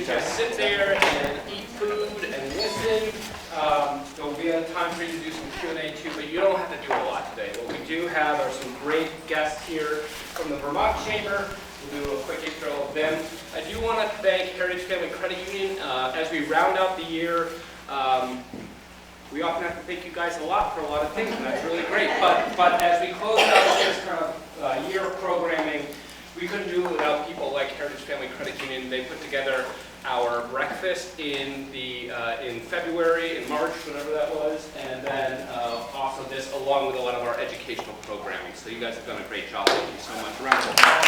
is just sit there and eat food and listen. There'll be a time for you to do some Q&A too, but you don't have to do a lot today. What we do have are some great guests here from the Vermont Chamber. We'll do a quick intro of them. I do want to thank Heritage Family Credit Union. As we round out the year, we often have to thank you guys a lot for a lot of things, and that's really great. But as we close out this kind of year of programming, we couldn't do it without people like Heritage Family Credit Union. They put together our breakfast in February, in March, whatever that was, and then also this along with a lot of our educational programming. So you guys have done a great job. Thank you so much. Round of applause.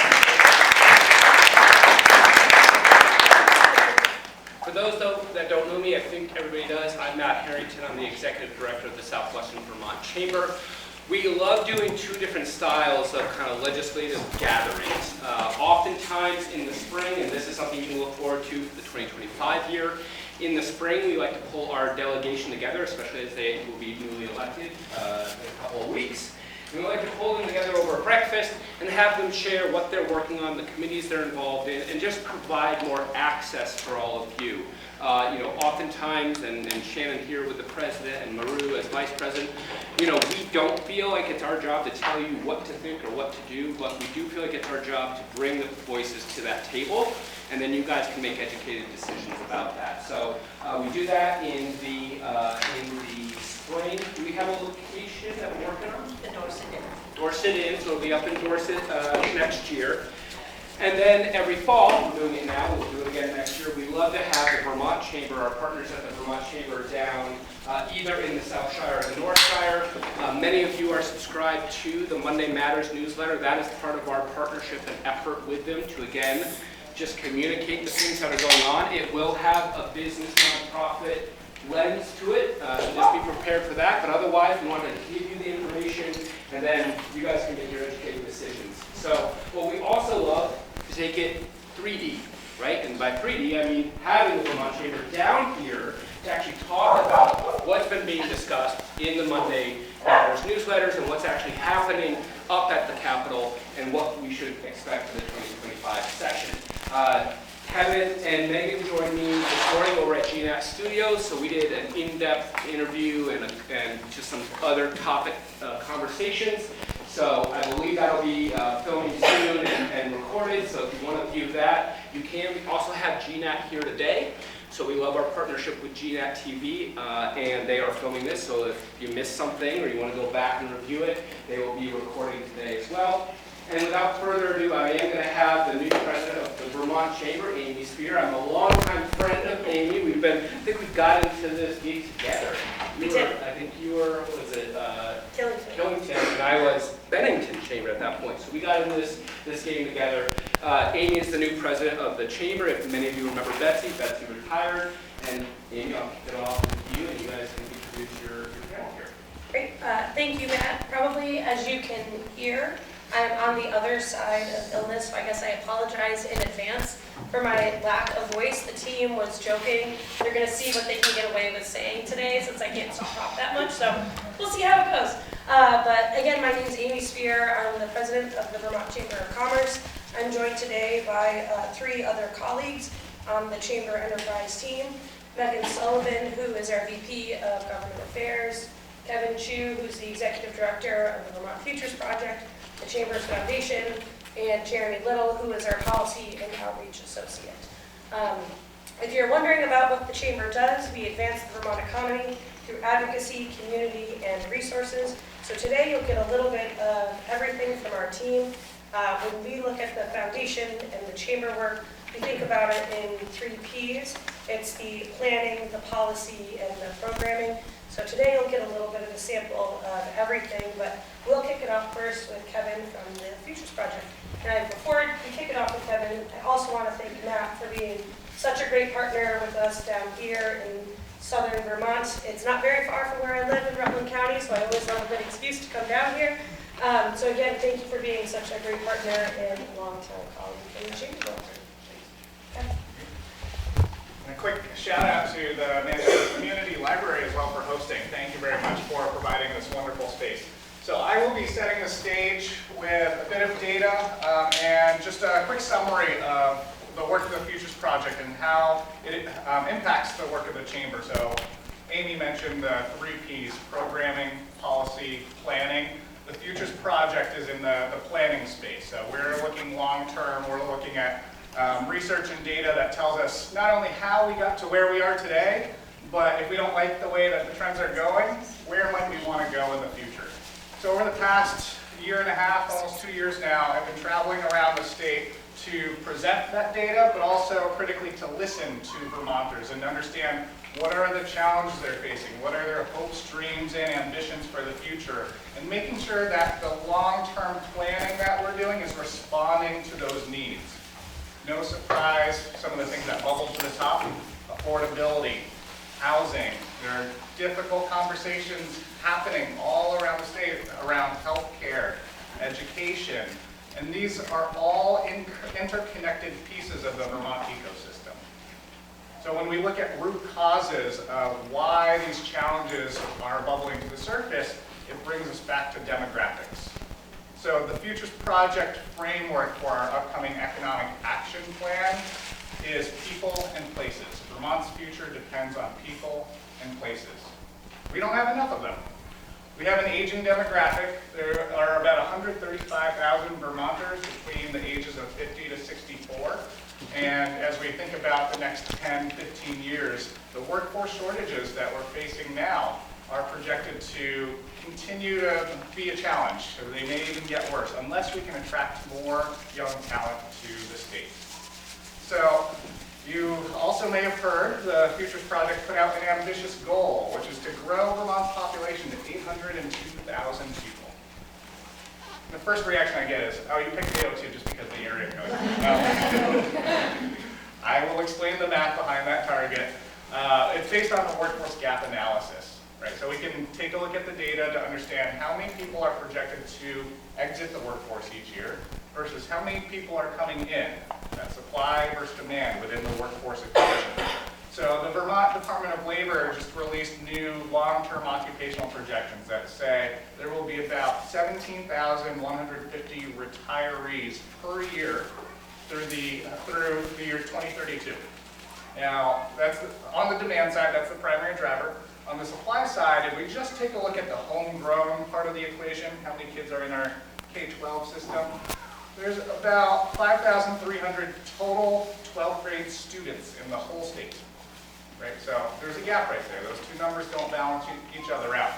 For those that don't know me, I think everybody does. I'm Matt Harrington. I'm the Executive Director of the Southwestern Vermont Chamber. We love doing two different styles of kind of legislative gatherings. Oftentimes in the spring, and this is something you can look forward to for the 2025 year, in the spring we like to pull our delegation together, especially as they will be newly elected in a couple of weeks. And we like to pull them together over a breakfast and have them share what they're working on, the committees they're involved in, and just provide more access for all of you. Oftentimes, and Shannon here with the president and Maru as vice president, we don't feel like it's our job to tell you what to think or what to do, but we do feel like it's our job to bring the voices to that table, and then you guys can make educated decisions about that. So we do that in the spring. Do we have a location that we're working on? The Dorset Inn. Dorset Inn, so it'll be up in Dorset next year. And then every fall, we're doing it now, we'll do it again next year, we love to have the Vermont Chamber, our partners at the Vermont Chamber down either in the South Shire or the North Shire. Many of you are subscribed to the Monday Matters newsletter. That is part of our partnership and effort with them to, again, just communicate the things that are going on. It will have a business nonprofit lens to it, so just be prepared for that. But otherwise, we want to give you the information, and then you guys can make your educated decisions. So what we also love is take it 3D, right? And by 3D, I mean having the Vermont Chamber down here to actually talk about what's been being discussed in the Monday Matters newsletters and what's actually happening up at the Capitol and what we should expect for the 2025 session. Kevin and Megan joined me this morning over at GNAT Studios, so we did an in-depth interview and just some other topic conversations. So I believe that'll be filming soon and recorded, so if you want to view that, you can. We also have GNAT here today, so we love our partnership with GNAT-TV, and they are filming this, so if you missed something or you want to go back and review it, they will be recording today as well. And without further ado, I am going to have the new president of the Vermont Chamber, Amy Spear. I'm a longtime friend of Amy. I think we've got into this gig together. I think you were, what was it? Killington, and I was Bennington Chamber at that point. So we got into this game together. Amy is the new president of the Chamber. If many of you remember Betsy retired. And Amy, I'll kick it off with you, and you guys can introduce your panel here. Great. Thank you, Matt. Probably, as you can hear, I'm on the other side of illness, so I guess I apologize in advance for my lack of voice. The team was joking. They're going to see what they can get away with saying today since I can't talk that much, so we'll see how it goes. But again, my name is Amy Spear. I'm the president of the Vermont Chamber of Commerce. I'm joined today by 3 other colleagues on the Chamber Enterprise team. Megan Sullivan, who is our VP of Government Affairs. Kevin Chu, who's the executive director of the Vermont Futures Project, the Chamber's Foundation, and Jeremy Little, who is our Policy and Outreach Associate. If you're wondering about what the Chamber does, we advance the Vermont economy through advocacy, community, and resources. So today you'll get a little bit of everything from our team. When we look at the foundation and the Chamber work, we think about it in 3 Ps. It's the planning, the policy, and the programming. So today you'll get a little bit of a sample of everything, but we'll kick it off first with Kevin from the Futures Project. And before we kick it off with Kevin, I also want to thank Matt for being such a great partner with us down here in southern Vermont. It's not very far from where I live in Rutland County, so I always have a good excuse to come down here. So again, thank you for being such a great partner and long-time colleague in the Chamber. And a quick shout out to the Manchester Community Library as well for hosting. Thank you very much for providing this wonderful space. So I will be setting the stage with a bit of data and just a quick summary of the work of the Futures Project and how it impacts the work of the Chamber. So Amy mentioned the 3 Ps, programming, policy, planning. The Futures Project is in the planning space. So we're looking long-term, we're looking at research and data that tells us not only how we got to where we are today, but if we don't like the way that the trends are going, where might we want to go in the future? So over the past year and a half, almost 2 years now, I've been traveling around the state to present that data, but also critically to listen to Vermonters and understand what are the challenges they're facing, what are their hopes, dreams, and ambitions for the future, and making sure that the long-term planning that we're doing is responding to those needs. No surprise, some of the things that bubble to the top: affordability, housing. There are difficult conversations happening all around the state around healthcare, education, and these are all interconnected pieces of the Vermont ecosystem. So when we look at root causes of why these challenges are bubbling to the surface, it brings us back to demographics. So the Futures Project framework for our upcoming economic action plan is people and places. Vermont's future depends on people and places. We don't have enough of them. We have an aging demographic. There are about 135,000 Vermonters between the ages of 50 to 64. And as we think about the next 10, 15 years, the workforce shortages that we're facing now are projected to continue to be a challenge. So they may even get worse unless we can attract more young talent to the state. So you also may have heard the Futures Project put out an ambitious goal, which is to grow Vermont's population to 802,000 people. The first reaction I get is, oh, you picked 802 just because of the area code. I will explain the math behind that target. It's based on the workforce gap analysis, right? So we can take a look at the data to understand how many people are projected to exit the workforce each year versus how many people are coming in. That supply versus demand within the workforce equation. So the Vermont Department of Labor just released new long-term occupational projections that say there will be about 17,150 retirees per year through the year 2032. Now, that's on the demand side, that's the primary driver. On the supply side, if we just take a look at the homegrown part of the equation, how many kids are in our K-12 system, there's about 5,300 total 12th grade students in the whole state, right? So there's a gap right there. Those two numbers don't balance each other out.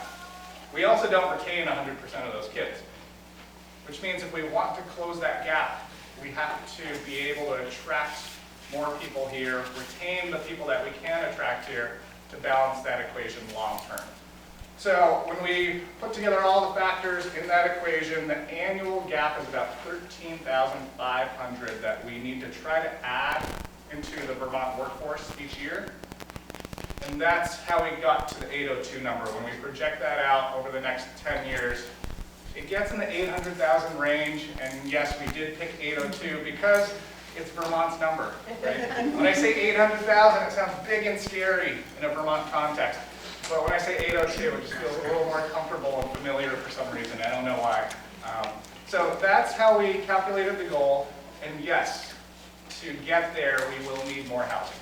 We also don't retain 100% of those kids, which means if we want to close that gap, we have to be able to attract more people here, retain the people that we can attract here to balance that equation long term. So when we put together all the factors in that equation, the annual gap is about 13,500 that we need to try to add into the Vermont workforce each year. And that's how we got to the 802 number. When we project that out over the next 10 years, it gets in the 800,000 range. And yes, we did pick 802 because it's Vermont's number, right? When I say 800,000, it sounds big and scary in a Vermont context. But when I say 802, it just feels a little more comfortable and familiar for some reason. I don't know why. So that's how we calculated the goal. And yes, to get there, we will need more housing.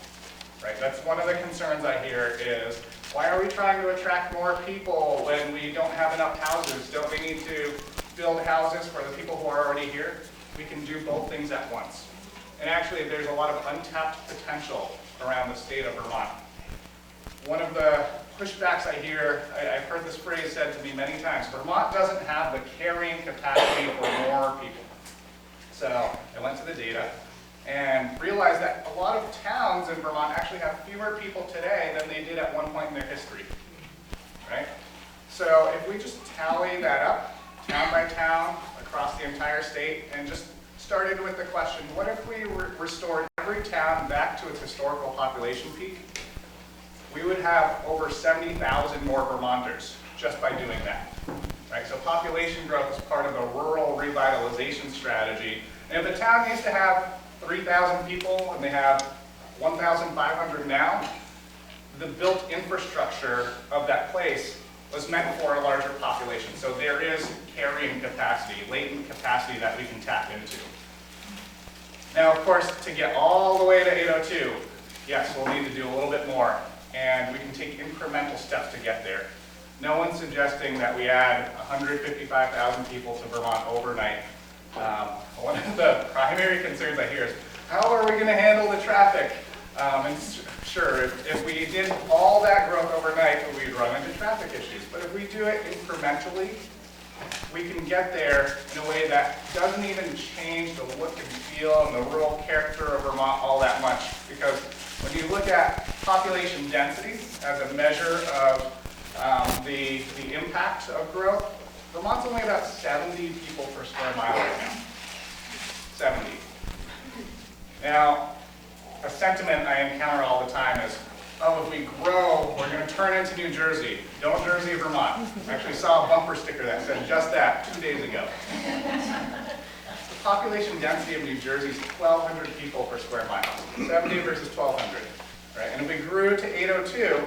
Right? That's one of the concerns I hear is, why are we trying to attract more people when we don't have enough houses? Don't we need to build houses for the people who are already here? We can do both things at once. And actually, there's a lot of untapped potential around the state of Vermont. One of the pushbacks I hear, I've heard this phrase said to me many times, Vermont doesn't have the carrying capacity for more people. So I went to the data and realized that a lot of towns in Vermont actually have fewer people today than they did at one point in their history, right? So if we just tally that up, town by town, across the entire state, and just started with the question, what if we restored every town back to its historical population peak? We would have over 70,000 more Vermonters just by doing that, right? So population growth is part of a rural revitalization strategy. And if the town needs to have 3,000 people and they have 1,500 now, the built infrastructure of that place was meant for a larger population. So there is carrying capacity, latent capacity that we can tap into. Now, of course, to get all the way to 802, yes, we'll need to do a little bit more, and we can take incremental steps to get there. No one's suggesting that we add 155,000 people to Vermont overnight. One of the primary concerns I hear is, how are we going to handle the traffic? And sure, if we did all that growth overnight, we'd run into traffic issues. But if we do it incrementally, we can get there in a way that doesn't even change the look and feel and the rural character of Vermont all that much. Because when you look at population density as a measure of the impact of growth, Vermont's only about 70 people per square mile right now. 70. Now, a sentiment I encounter all the time is, oh, if we grow, we're going to turn into New Jersey. Don't Jersey, Vermont. I actually saw a bumper sticker that said just that 2 days ago. The population density of New Jersey is 1,200 people per square mile. 70 versus 1,200. Right? And if we grew to 802,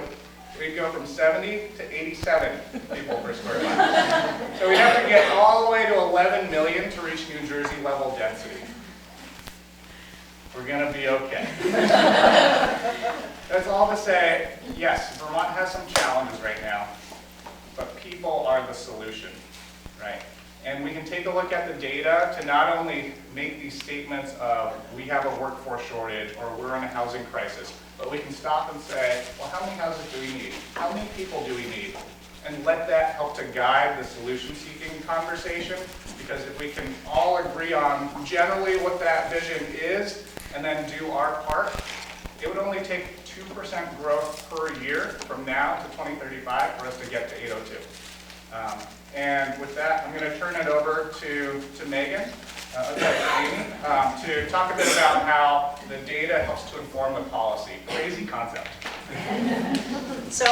we'd go from 70 to 87 people per square mile. So we'd have to get all the way to 11 million to reach New Jersey level density. We're going to be okay. That's all to say, yes, Vermont has some challenges right now, but people are the solution, right? And we can take a look at the data to not only make these statements of we have a workforce shortage or we're in a housing crisis, but we can stop and say, well, how many houses do we need? How many people do we need? And let that help to guide the solution-seeking conversation, because if we can all agree on generally what that vision is and then do our part, it would only take 2% growth per year from now to 2035 for us to get to 802. And with that, I'm going to turn it over to Megan, Amy, to talk a bit about how the data helps to inform the policy. Crazy concept. So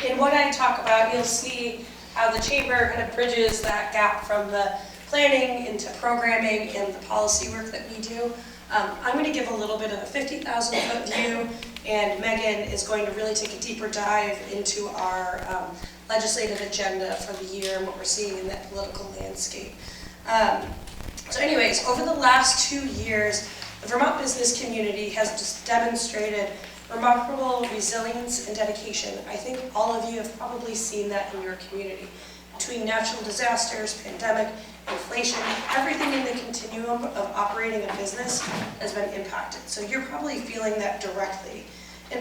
in what I talk about, you'll see how the chamber kind of bridges that gap from the planning into programming and the policy work that we do. I'm going to give a little bit of a 50,000-foot view, and Megan is going to really take a deeper dive into our legislative agenda for the year and what we're seeing in that political landscape. So anyways, over the last 2 years, the Vermont business community has just demonstrated remarkable resilience and dedication. I think all of you have probably seen that in your community. Between natural disasters, pandemic, inflation, everything in the continuum of operating a business has been impacted. So you're probably feeling that directly.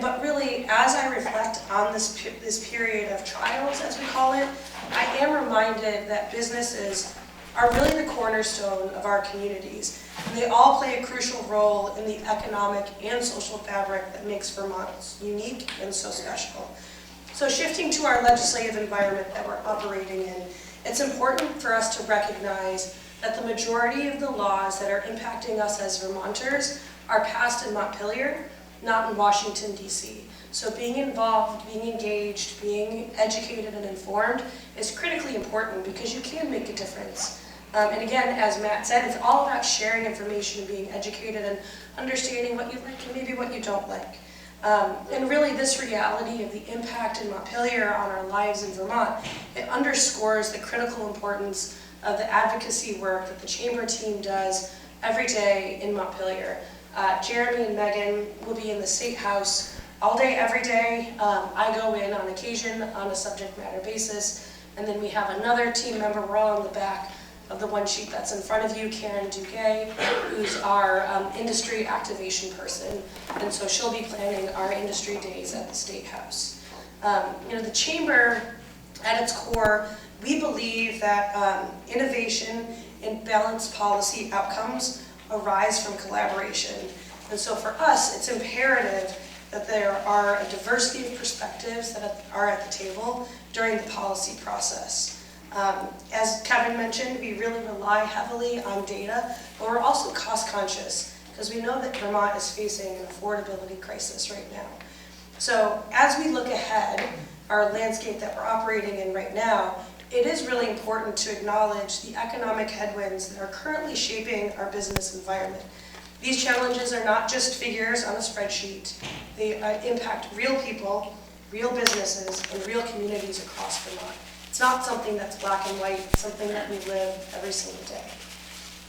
But really, as I reflect on this period of trials, as we call it, I am reminded that businesses are really the cornerstone of our communities. And they all play a crucial role in the economic and social fabric that makes Vermont unique and so special. So shifting to our legislative environment that we're operating in, it's important for us to recognize that the majority of the laws that are impacting us as Vermonters are passed in Montpelier, not in Washington, D.C. So being involved, being engaged, being educated and informed is critically important because you can make a difference. And again, as Matt said, it's all about sharing information and being educated and understanding what you like and maybe what you don't like. And really this reality of the impact in Montpelier on our lives in Vermont, it underscores the critical importance of the advocacy work that the Chamber team does every day in Montpelier. Jeremy and Megan will be in the State House all day, every day. I go in on occasion on a subject matter basis, and then we have another team member, we're all on the back of the one sheet that's in front of you, Karen Duguay, who's our industry activation person, and so she'll be planning our industry days at the State House. The Chamber, at its core, we believe that innovation and balanced policy outcomes arise from collaboration. And so for us, it's imperative that there are a diversity of perspectives that are at the table during the policy process. As Kevin mentioned, we really rely heavily on data, but we're also cost conscious because we know that Vermont is facing an affordability crisis right now. So as we look ahead, our landscape that we're operating in right now, it is really important to acknowledge the economic headwinds that are currently shaping our business environment. These challenges are not just figures on a spreadsheet. They impact real people, real businesses, and real communities across Vermont. It's not something that's black and white, it's something that we live every single day.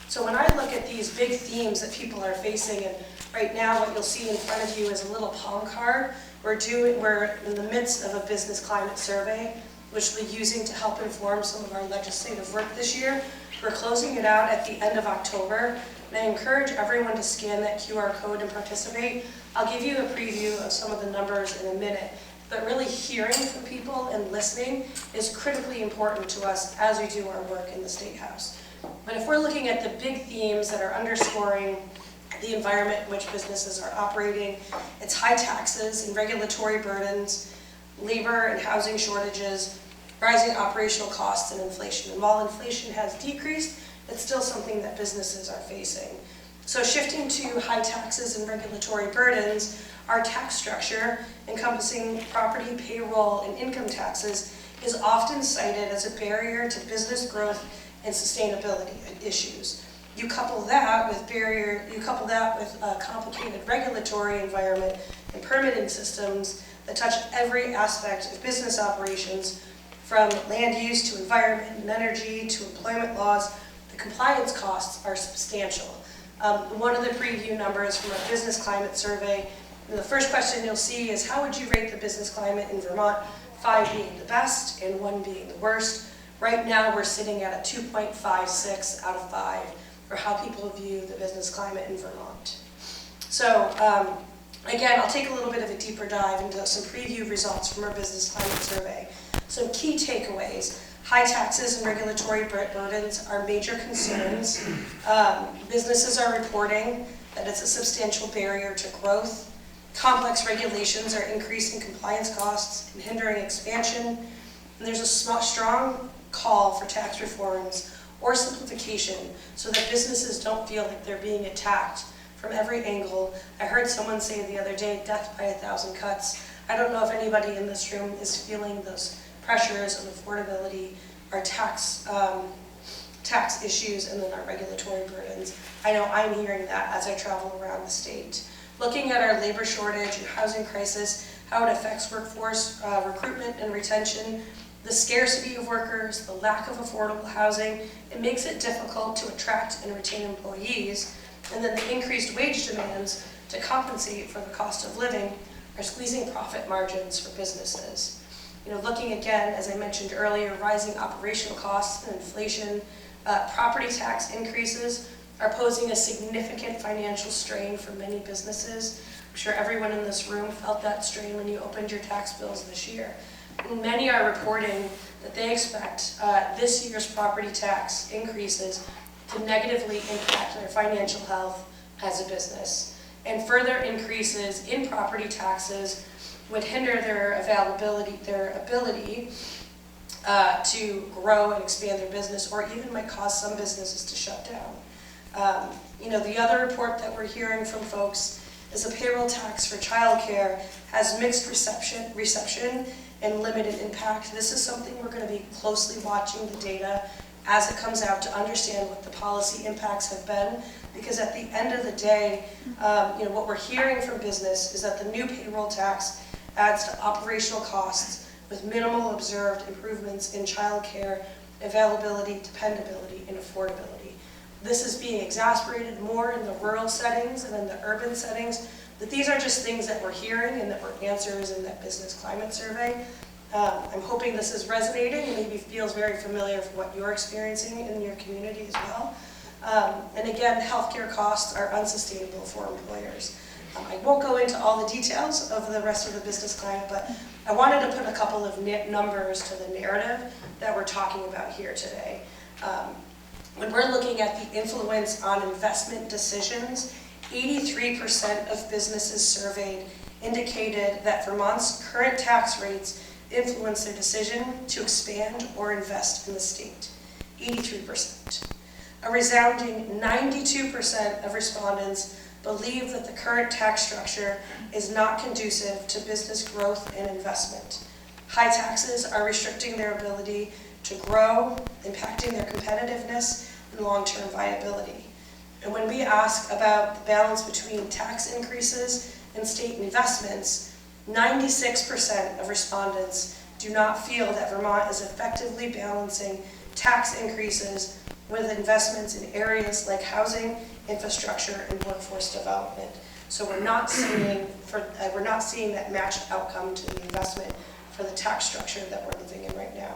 So when I look at these big themes that people are facing, and right now what you'll see in front of you is a little palm card. We're in the midst of a business climate survey, which we're using to help inform some of our legislative work this year. We're closing it out at the end of October, and I encourage everyone to scan that QR code and participate. I'll give you a preview of some of the numbers in a minute, but really hearing from people and listening is critically important to us as we do our work in the State House. But if we're looking at the big themes that are underscoring the environment in which businesses are operating, it's high taxes and regulatory burdens, labor and housing shortages, rising operational costs, and inflation. And while inflation has decreased, it's still something that businesses are facing. So shifting to high taxes and regulatory burdens, our tax structure, encompassing property, payroll, and income taxes, is often cited as a barrier to business growth and sustainability issues. You couple that with a complicated regulatory environment and permitting systems that touch every aspect of business operations, from land use to environment and energy to employment laws. The compliance costs are substantial. One of the preview numbers from our business climate survey, the first question you'll see is, how would you rate the business climate in Vermont? 5 being the best and 1 being the worst. Right now we're sitting at a 2.56 out of 5 for how people view the business climate in Vermont. So again, I'll take a little bit of a deeper dive into some preview results from our business climate survey. Some key takeaways: high taxes and regulatory burdens are major concerns. Businesses are reporting that it's a substantial barrier to growth. Complex regulations are increasing compliance costs and hindering expansion. And there's a strong call for tax reforms or simplification so that businesses don't feel like they're being attacked from every angle. I heard someone say the other day, death by 1,000 cuts. I don't know if anybody in this room is feeling those pressures of affordability, our tax issues, and then our regulatory burdens. I know I'm hearing that as I travel around the state. Looking at our labor shortage and housing crisis, how it affects workforce recruitment and retention, the scarcity of workers, the lack of affordable housing, it makes it difficult to attract and retain employees, and then the increased wage demands to compensate for the cost of living are squeezing profit margins for businesses. Looking again, as I mentioned earlier, rising operational costs and inflation, property tax increases are posing a significant financial strain for many businesses. I'm sure everyone in this room felt that strain when you opened your tax bills this year. Many are reporting that they expect this year's property tax increases to negatively impact their financial health as a business. And further increases in property taxes would hinder their ability to grow and expand their business, or even might cause some businesses to shut down. The other report that we're hearing from folks is a payroll tax for childcare has mixed reception and limited impact. This is something we're going to be closely watching the data as it comes out to understand what the policy impacts have been, because at the end of the day, what we're hearing from business is that the new payroll tax adds to operational costs with minimal observed improvements in childcare availability, dependability, and affordability. This is being exacerbated more in the rural settings and in the urban settings, but these are just things that we're hearing and that were answers in that business climate survey. I'm hoping this is resonating and maybe feels very familiar for what you're experiencing in your community as well. And again, healthcare costs are unsustainable for employers. I won't go into all the details of the rest of the business climate, but I wanted to put a couple of numbers to the narrative that we're talking about here today. When we're looking at the influence on investment decisions, 83% of businesses surveyed indicated that Vermont's current tax rates influence their decision to expand or invest in the state. 83%. A resounding 92% of respondents believe that the current tax structure is not conducive to business growth and investment. High taxes are restricting their ability to grow, impacting their competitiveness and long-term viability. And when we ask about the balance between tax increases and state investments, 96% of respondents do not feel that Vermont is effectively balancing tax increases with investments in areas like housing, infrastructure, and workforce development. So we're not seeing that matched outcome to the investment for the tax structure that we're living in right now.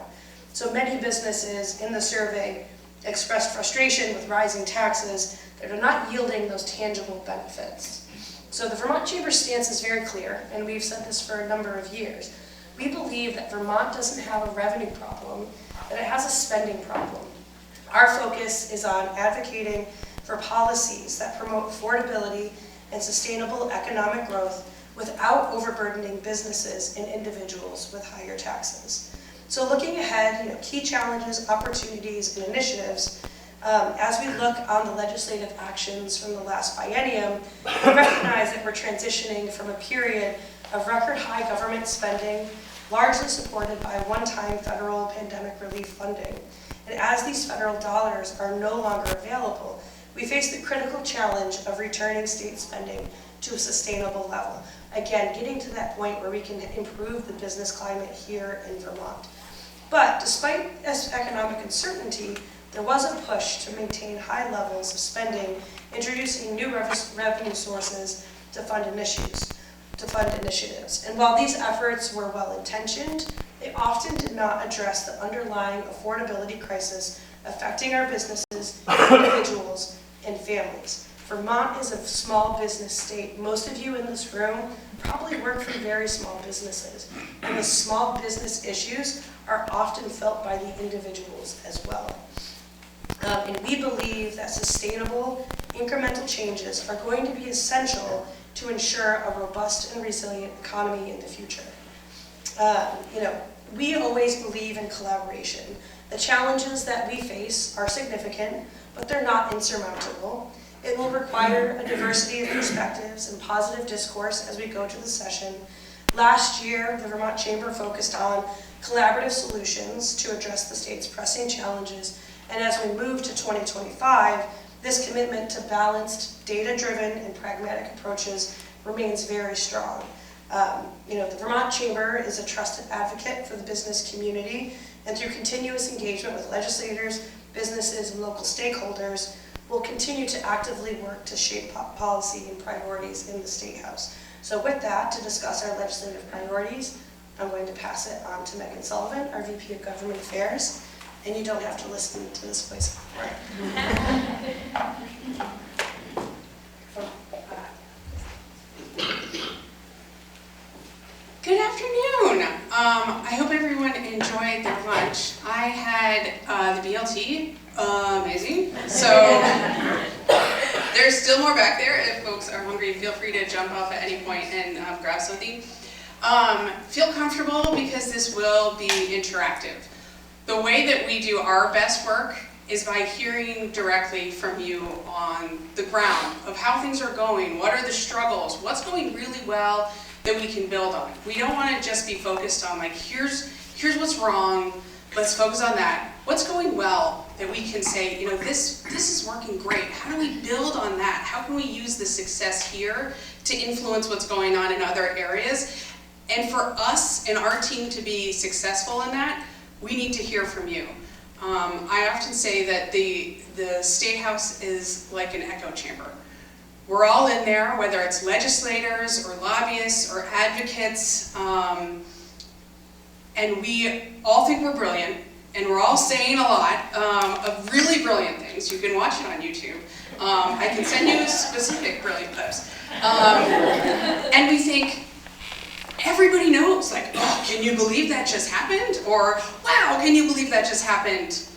So many businesses in the survey expressed frustration with rising taxes that are not yielding those tangible benefits. So the Vermont Chamber's stance is very clear, and we've said this for a number of years. We believe that Vermont doesn't have a revenue problem, that it has a spending problem. Our focus is on advocating for policies that promote affordability and sustainable economic growth without overburdening businesses and individuals with higher taxes. So looking ahead, key challenges, opportunities, and initiatives, as we look on the legislative actions from the last biennium, we recognize that we're transitioning from a period of record high government spending, largely supported by one-time federal pandemic relief funding. And as these federal dollars are no longer available, we face the critical challenge of returning state spending to a sustainable level. Again, getting to that point where we can improve the business climate here in Vermont. But despite this economic uncertainty, there was a push to maintain high levels of spending, introducing new revenue sources to fund initiatives. And while these efforts were well-intentioned, they often did not address the underlying affordability crisis affecting our businesses, individuals, and families. Vermont is a small business state. Most of you in this room probably work for very small businesses, and the small business issues are often felt by the individuals as well. And we believe that sustainable, incremental changes are going to be essential to ensure a robust and resilient economy in the future. We always believe in collaboration. The challenges that we face are significant, but they're not insurmountable. It will require a diversity of perspectives and positive discourse as we go to the session. Last year, the Vermont Chamber focused on collaborative solutions to address the state's pressing challenges. And as we move to 2025, this commitment to balanced, data-driven, and pragmatic approaches remains very strong. The Vermont Chamber is a trusted advocate for the business community, and through continuous engagement with legislators, businesses, and local stakeholders, we'll continue to actively work to shape policy and priorities in the State House. So with that, to discuss our legislative priorities, I'm going to pass it on to Megan Sullivan, our VP of Government Affairs, and you don't have to listen to this voice. Good afternoon. I hope everyone enjoyed their lunch. I had the BLT, amazing. So there's still more back there. If folks are hungry, feel free to jump off at any point and grab something. Feel comfortable because this will be interactive. The way that we do our best work is by hearing directly from you on the ground of how things are going, what are the struggles, what's going really well that we can build on. We don't want to just be focused on here's what's wrong, let's focus on that. What's going well that we can say, this is working great. How do we build on that? How can we use the success here to influence what's going on in other areas? And for us and our team to be successful in that, we need to hear from you. I often say that the State House is like an echo chamber. We're all in there, whether it's legislators or lobbyists or advocates, and we all think we're brilliant, and we're all saying a lot of really brilliant things. You can watch it on YouTube. I can send you specific brilliant clips. And we think, everybody knows, oh, can you believe that just happened? Or, wow, can you believe that just happened?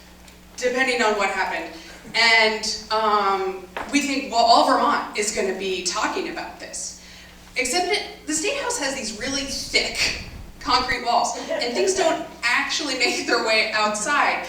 Depending on what happened. And we think, well, all Vermont is going to be talking about this. Except that the State House has these really thick concrete walls, and things don't actually make their way outside.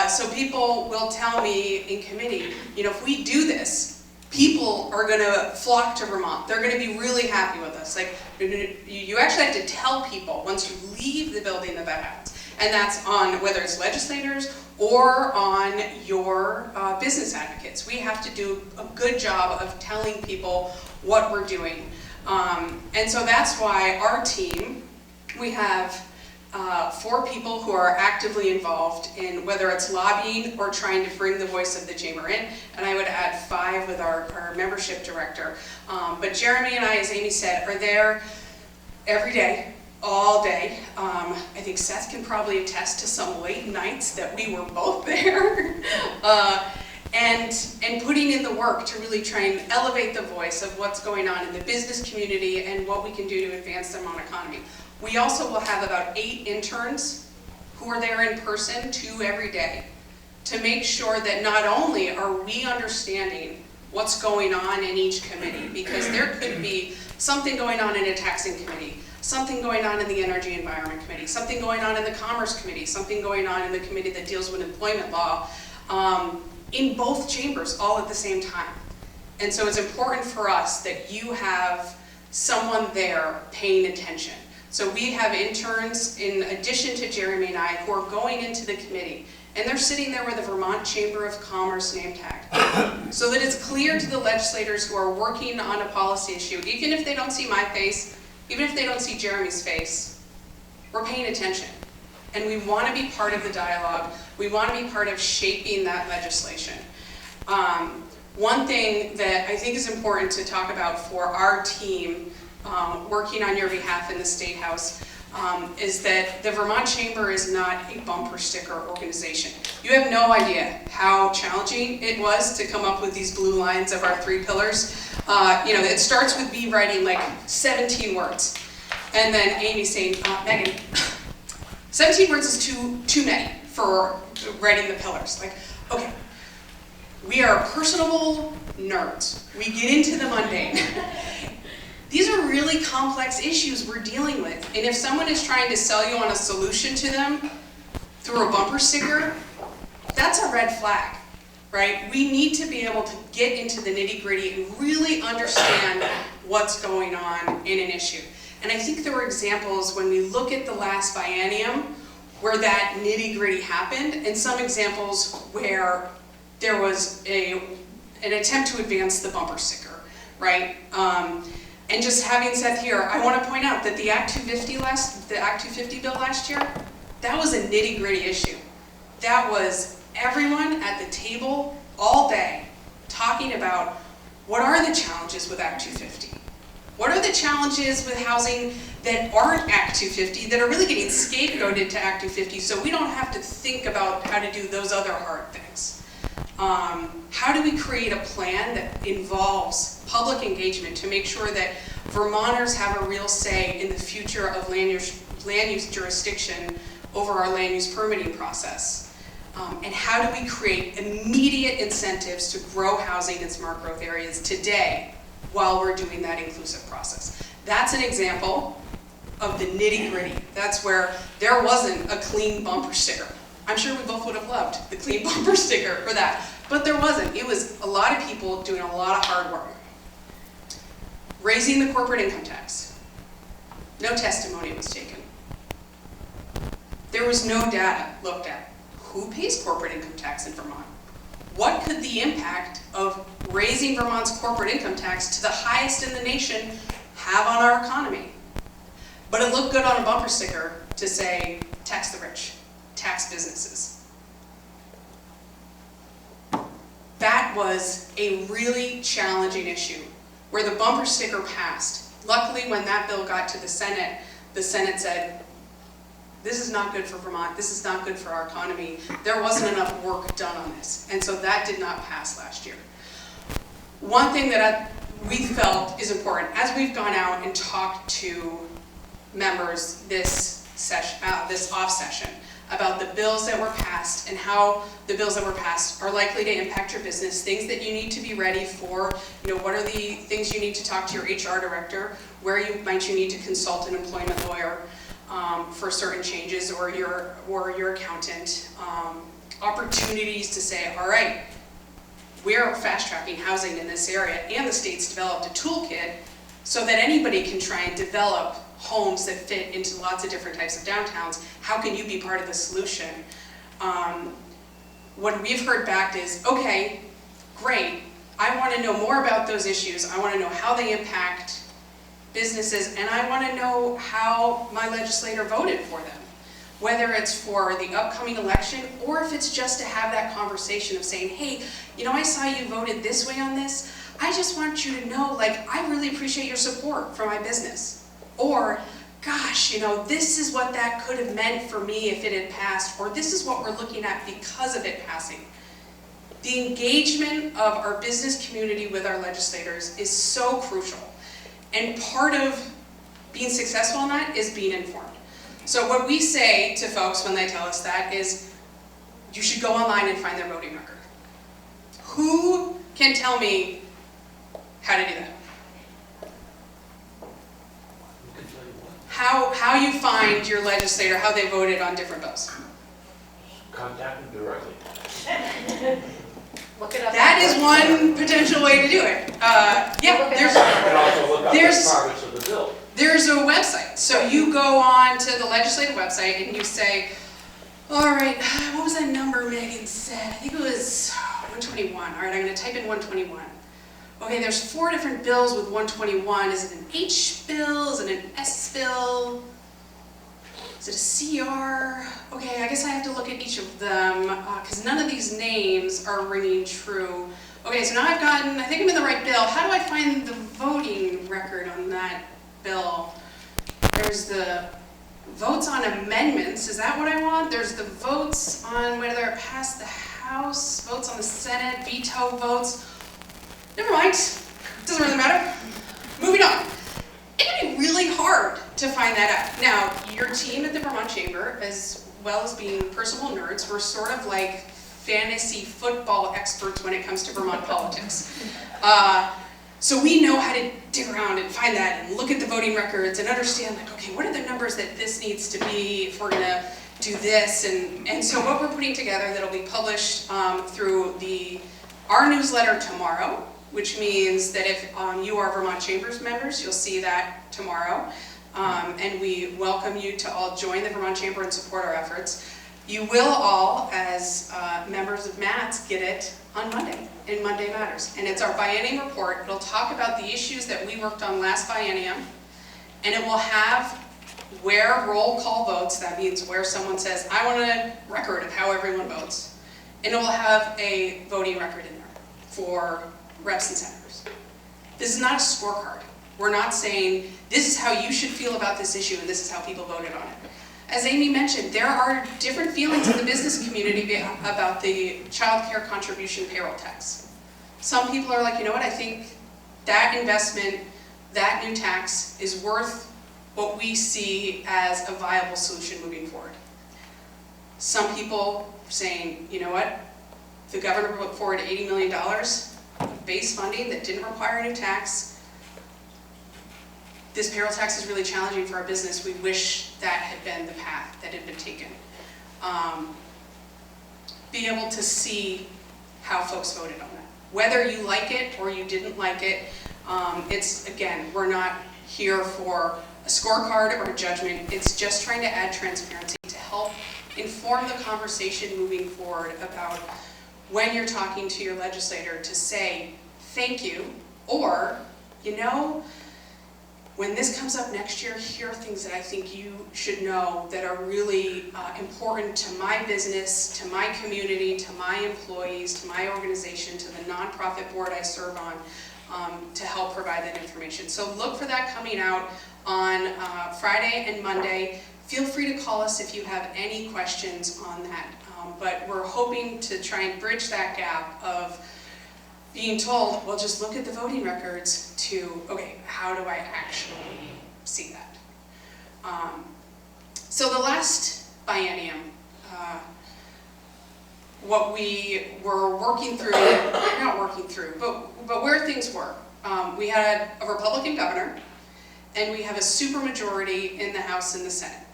So people will tell me in committee, if we do this, people are going to flock to Vermont. They're going to be really happy with us. You actually have to tell people once you leave the building that happens. And that's on whether it's legislators or on your business advocates. We have to do a good job of telling people what we're doing. And so that's why our team, we have 4 people who are actively involved in whether it's lobbying or trying to bring the voice of the chamber in, and I would add 5 with our membership director. But Jeremy and I, as Amy said, are there every day, all day. I think Seth can probably attest to some late nights that we were both there. And putting in the work to really try and elevate the voice of what's going on in the business community and what we can do to advance the Vermont economy. We also will have about 8 interns who are there in person 2 every day to make sure that not only are we understanding what's going on in each committee, because there could be something going on in a taxing committee, something going on in the Energy Environment Committee, something going on in the Commerce Committee, something going on in the committee that deals with employment law, in both chambers all at the same time. And so it's important for us that you have someone there paying attention. So we have interns, in addition to Jeremy and I, who are going into the committee, and they're sitting there with a Vermont Chamber of Commerce name tag, so that it's clear to the legislators who are working on a policy issue, even if they don't see my face, even if they don't see Jeremy's face, we're paying attention. And we want to be part of the dialogue. We want to be part of shaping that legislation. One thing that I think is important to talk about for our team working on your behalf in the State House is that the Vermont Chamber is not a bumper sticker organization. You have no idea how challenging it was to come up with these blue lines of our 3 pillars. It starts with me writing like 17 words. And then Amy saying, Megan, 17 words is too many for writing the pillars. Like, okay, we are personable nerds. We get into the mundane. These are really complex issues we're dealing with. And if someone is trying to sell you on a solution to them through a bumper sticker, that's a red flag, right? We need to be able to get into the nitty-gritty and really understand what's going on in an issue. And I think there were examples when we look at the last biennium where that nitty-gritty happened, and some examples where there was an attempt to advance the bumper sticker, right? And just having Seth here, I want to point out that the Act 250 bill last year, that was a nitty-gritty issue. That was everyone at the table all day talking about what are the challenges with Act 250? What are the challenges with housing that aren't Act 250 that are really getting scapegoated to Act 250 so we don't have to think about how to do those other hard things? How do we create a plan that involves public engagement to make sure that Vermonters have a real say in the future of land use jurisdiction over our land use permitting process? And how do we create immediate incentives to grow housing in smart growth areas today while we're doing that inclusive process? That's an example of the nitty-gritty. That's where there wasn't a clean bumper sticker. I'm sure we both would have loved the clean bumper sticker for that, but there wasn't. It was a lot of people doing a lot of hard work. Raising the corporate income tax. No testimony was taken. There was no data looked at. Who pays corporate income tax in Vermont? What could the impact of raising Vermont's corporate income tax to the highest in the nation have on our economy? But it looked good on a bumper sticker to say, tax the rich, tax businesses. That was a really challenging issue where the bumper sticker passed. Luckily, when that bill got to the Senate said, this is not good for Vermont, this is not good for our economy. There wasn't enough work done on this, and so that did not pass last year. One thing that we felt is important, as we've gone out and talked to members this off session about the bills that were passed and how the bills that were passed are likely to impact your business, things that you need to be ready for, what are the things you need to talk to your HR director, where you need to consult an employment lawyer for certain changes, or your accountant, opportunities to say, all right, we're fast-tracking housing in this area, and the state's developed a toolkit so that anybody can try and develop homes that fit into lots of different types of downtowns. How can you be part of the solution? What we've heard back is, okay, great, I want to know more about those issues. I want to know how they impact businesses, and I want to know how my legislator voted for them. whether it's for the upcoming election or if it's just to have that conversation of saying, hey, you know, I saw you voted this way on this. I just want you to know, like, I really appreciate your support for my business. Or, gosh, you know, this is what that could have meant for me if it had passed, or this is what we're looking at because of it passing. The engagement of our business community with our legislators is so crucial. And part of being successful in that is being informed. So what we say to folks when they tell us that is, you should go online and find their voting record. Who can tell me how to do that? How you find your legislator, how they voted on different bills? Contact them directly. Look it up. That is one potential way to do it. Yeah, And also look up the There's- progress of the bill. there's a website. So you go on to the legislative website and you say, all right, what was that number Megan said? I think it was 121. All right, I'm going to type in 121. Okay, there's 4 different bills with 121. Is it an H bill? Is it an S bill? Is it a CR? Okay, I guess I have to look at each of them because none of these names are ringing true. Okay, so now I've gotten, I think I'm in the right bill. How do I find the voting record on that bill? There's the votes on amendments. Is that what I want? There's the votes on whether it passed the House, votes on the Senate, veto votes. Never mind, doesn't really matter. Moving on. It can be really hard to find that out. Now, your team at the Vermont Chamber, as well as being personal nerds, we're sort of like fantasy football experts when it comes to Vermont politics. So we know how to dig around and find that and look at the voting records and understand, like, okay, what are the numbers that this needs to be if we're gonna do this? And so what we're putting together that'll be published through our newsletter tomorrow, which means that if you are Vermont Chambers members, you'll see that tomorrow. And we welcome you to all join the Vermont Chamber and support our efforts. You will all, as members of MATS, get it on Monday, in Monday Matters. And it's our biennium report. It'll talk about the issues that we worked on last biennium, and it will have where roll call votes, that means where someone says, I want a record of how everyone votes. And it will have a voting record in there for reps and senators. This is not a scorecard. We're not saying, this is how you should feel about this issue and this is how people voted on it. As Amy mentioned, there are different feelings in the business community about the child care contribution payroll tax. Some people are like, you know what, I think that investment, that new tax is worth what we see as a viable solution moving forward. Some people are saying, you know what, the governor put forward $80 million of base funding that didn't require a new tax. This payroll tax is really challenging for our business. We wish that had been the path that had been taken. Be able to see how folks voted on that. Whether you like it or you didn't like it, it's, again, we're not here for a scorecard or a judgment. It's just trying to add transparency to help inform the conversation moving forward about when you're talking to your legislator to say, thank you, or, you know, when this comes up next year, here are things that I think you should know that are really important to my business, to my community, to my employees, to my organization, to the nonprofit board I serve on, to help provide that information. So look for that coming out on Friday and Monday. Feel free to call us if you have any questions on that. But we're hoping to try and bridge that gap of being told, well, just look at the voting records, to, okay, how do I actually see that? So the last biennium, what we were working through, not working through, but where things were. We had a Republican governor, and we have a supermajority in the House and the Senate,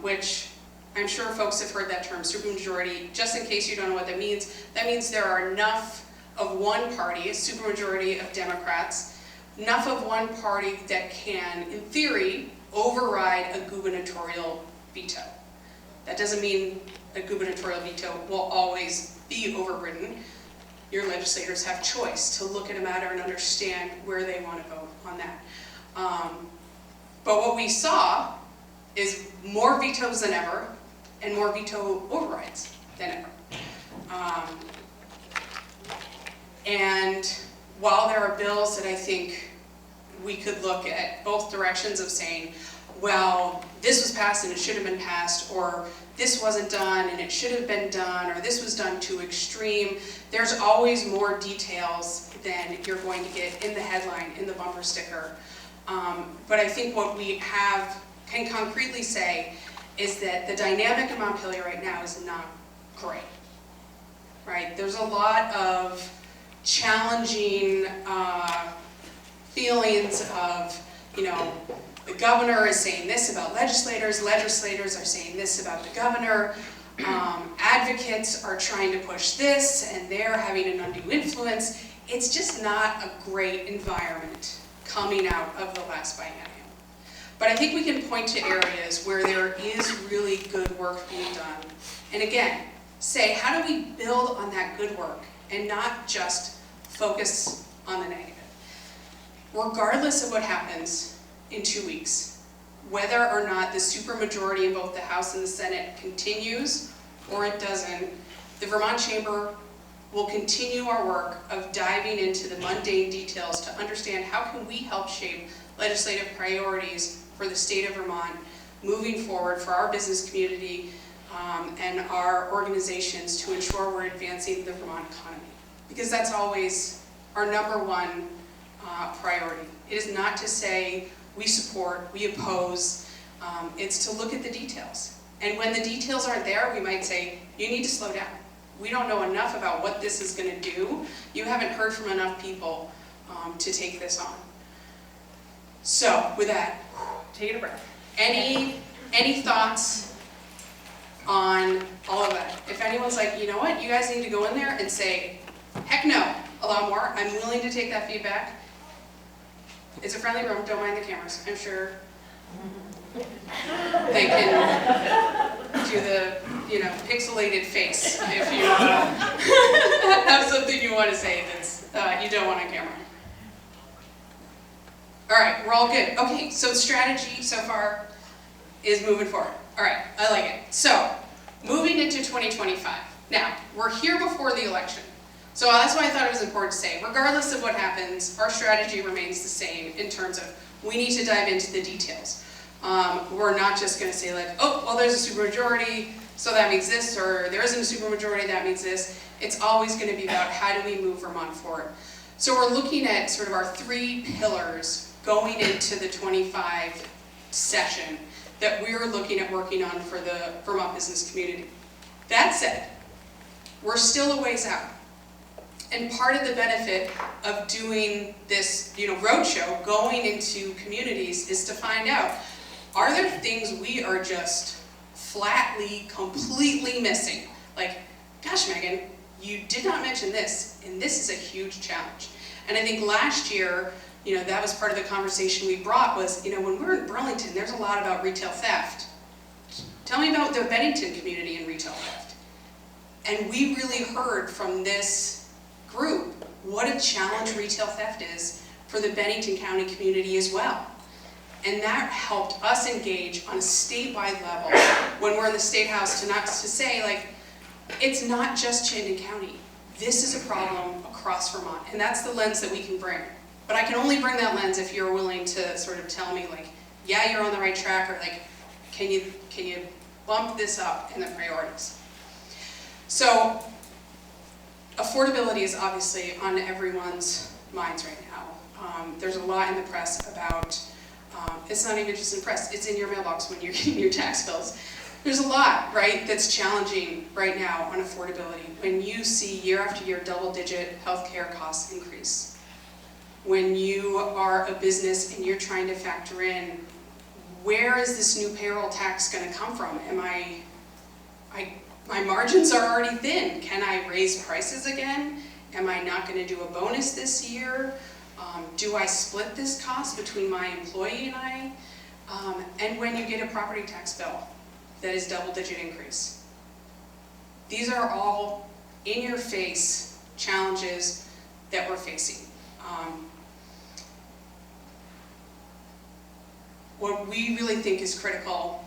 which I'm sure folks have heard that term, supermajority. Just in case you don't know what that means there are enough of one party, a supermajority of Democrats, enough of one party that can, in theory, override a gubernatorial veto. That doesn't mean a gubernatorial veto will always be overridden. Your legislators have choice to look at a matter and understand where they want to vote on that. But what we saw is more vetoes than ever and more veto overrides than ever. And while there are bills that I think we could look at both directions of saying, well, this was passed and it should have been passed, or this wasn't done and it should have been done, or this was done too extreme, there's always more details than you're going to get in the headline, in the bumper sticker. But I think what we can concretely say is that the dynamic in Montpelier right now is not great, right? There's a lot of challenging feelings of, the governor is saying this about legislators, legislators are saying this about the governor, advocates are trying to push this and they're having an undue influence. It's just not a great environment coming out of the last biennium. But I think we can point to areas where there is really good work being done. And again, say, how do we build on that good work and not just focus on the negative? Regardless of what happens in 2 weeks, whether or not the supermajority in both the House and the Senate continues or it doesn't, the Vermont Chamber will continue our work of diving into the mundane details to understand how can we help shape legislative priorities for the state of Vermont moving forward for our business community and our organizations to ensure we're advancing the Vermont economy. Because that's always our #1 priority. It is not to say we support, we oppose, it's to look at the details. And when the details aren't there, we might say, you need to slow down. We don't know enough about what this is going to do. You haven't heard from enough people to take this on. So, with that, take a breath. Any thoughts on all of that? If anyone's like, you know what, you guys need to go in there and say, heck no, a lot more. I'm willing to take that feedback. It's a friendly room, don't mind the cameras. I'm sure they can do the, pixelated face if you have something you want to say that's you don't want on camera. All right, we're all good. Okay, so strategy so far is moving forward. All right, I like it. So, moving into 2025. Now, we're here before the election. So that's why I thought it was important to say, regardless of what happens, our strategy remains the same in terms of we need to dive into the details. We're not just going to say like, oh, well, there's a supermajority, so that means this, or there isn't a supermajority, that means this. It's always going to be about how do we move Vermont forward. So we're looking at sort of our 3 pillars going into the 25 session that we're looking at working on for the Vermont business community. That said, we're still a ways out. And part of the benefit of doing this, roadshow, going into communities, is to find out, are there things we are just flatly, completely missing? Like, gosh, Megan, you did not mention this, and this is a huge challenge. And I think last year, that was part of the conversation we brought was, when we're in Burlington, there's a lot about retail theft. Tell me about the Bennington community and retail theft. And we really heard from this group what a challenge retail theft is for the Bennington County community as well. And that helped us engage on a statewide level when we're in the State House to say, like, it's not just Chittenden County. This is a problem across Vermont, and that's the lens that we can bring. But I can only bring that lens if you're willing to sort of tell me, like, yeah, you're on the right track, or like, can you bump this up in the priorities? So, affordability is obviously on everyone's minds right now. There's a lot in the press about, it's not even just in the press, it's in your mailbox when you're getting your tax bills. There's a lot, right, that's challenging right now on affordability. When you see year after year double-digit healthcare costs increase. When you are a business and you're trying to factor in, where is this new payroll tax going to come from? My margins are already thin. Can I raise prices again? Am I not going to do a bonus this year? Do I split this cost between my employee and I? And when you get a property tax bill that is double-digit increase. These are all in-your-face challenges that we're facing. What we really think is critical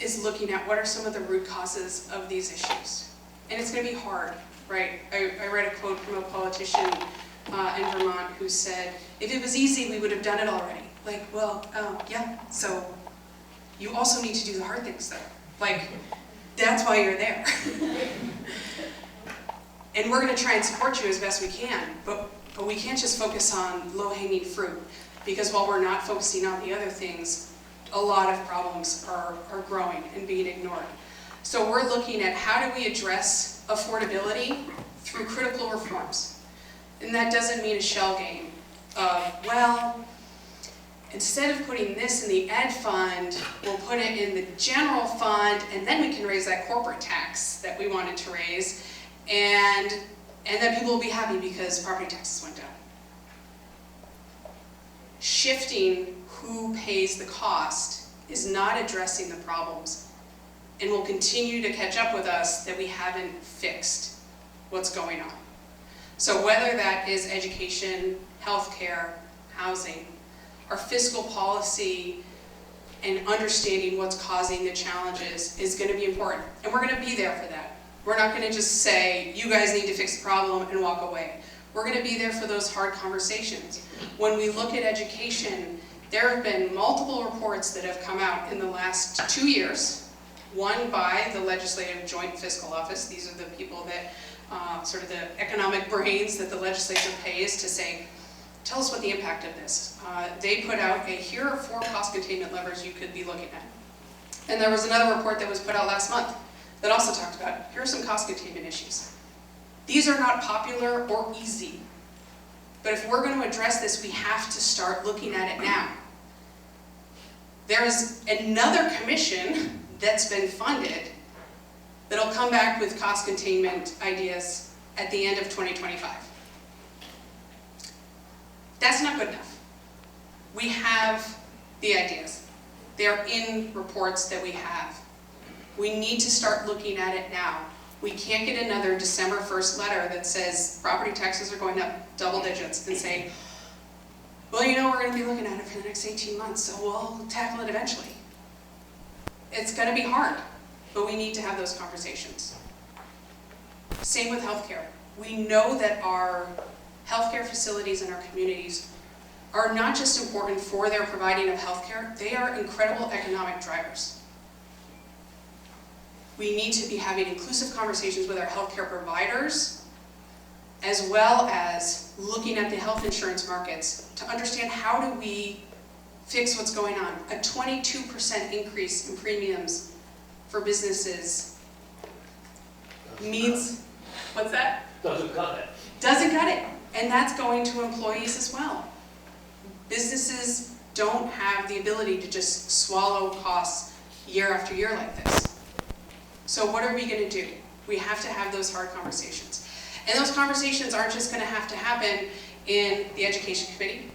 is looking at what are some of the root causes of these issues. And it's going to be hard, right? I read a quote from a politician in Vermont who said, if it was easy, we would have done it already. Like, well, yeah, so you also need to do the hard things though. Like, that's why you're there. And we're going to try and support you as best we can, but we can't just focus on low-hanging fruit, because while we're not focusing on the other things, a lot of problems are growing and being ignored. So we're looking at how do we address affordability through critical reforms. And that doesn't mean a shell game of, well, instead of putting this in the ed fund, we'll put it in the general fund, and then we can raise that corporate tax that we wanted to raise, and then people will be happy because property taxes went down. Shifting who pays the cost is not addressing the problems, and will continue to catch up with us that we haven't fixed what's going on. So whether that is education, healthcare, housing, our fiscal policy, and understanding what's causing the challenges is going to be important. And we're going to be there for that. We're not going to just say, you guys need to fix the problem and walk away. We're going to be there for those hard conversations. When we look at education, there have been multiple reports that have come out in the last 2 years. One by the Legislative Joint Fiscal Office. These are the people that, sort of the economic brains that the legislature pays to say, tell us what the impact of this. They put out here are 4 cost containment levers you could be looking at. And there was another report that was put out last month that also talked about, here are some cost containment issues. These are not popular or easy. But if we're going to address this, we have to start looking at it now. There's another commission that's been funded that'll come back with cost containment ideas at the end of 2025. That's not good enough. We have the ideas. They're in reports that we have. We need to start looking at it now. We can't get another December 1st letter that says property taxes are going up double digits and say, well, you know, we're going to be looking at it for the next 18 months, so we'll tackle it eventually. It's going to be hard, but we need to have those conversations. Same with healthcare. We know that our healthcare facilities in our communities are not just important for their providing of healthcare, they are incredible economic drivers. We need to be having inclusive conversations with our healthcare providers, as well as looking at the health insurance markets to understand how do we fix what's going on. A 22% increase in premiums for businesses means, what's that? Doesn't cut it. Doesn't cut it. And that's going to employees as well. Businesses don't have the ability to just swallow costs year after year like this. So what are we going to do? We have to have those hard conversations. And those conversations aren't just going to happen in the Education Committee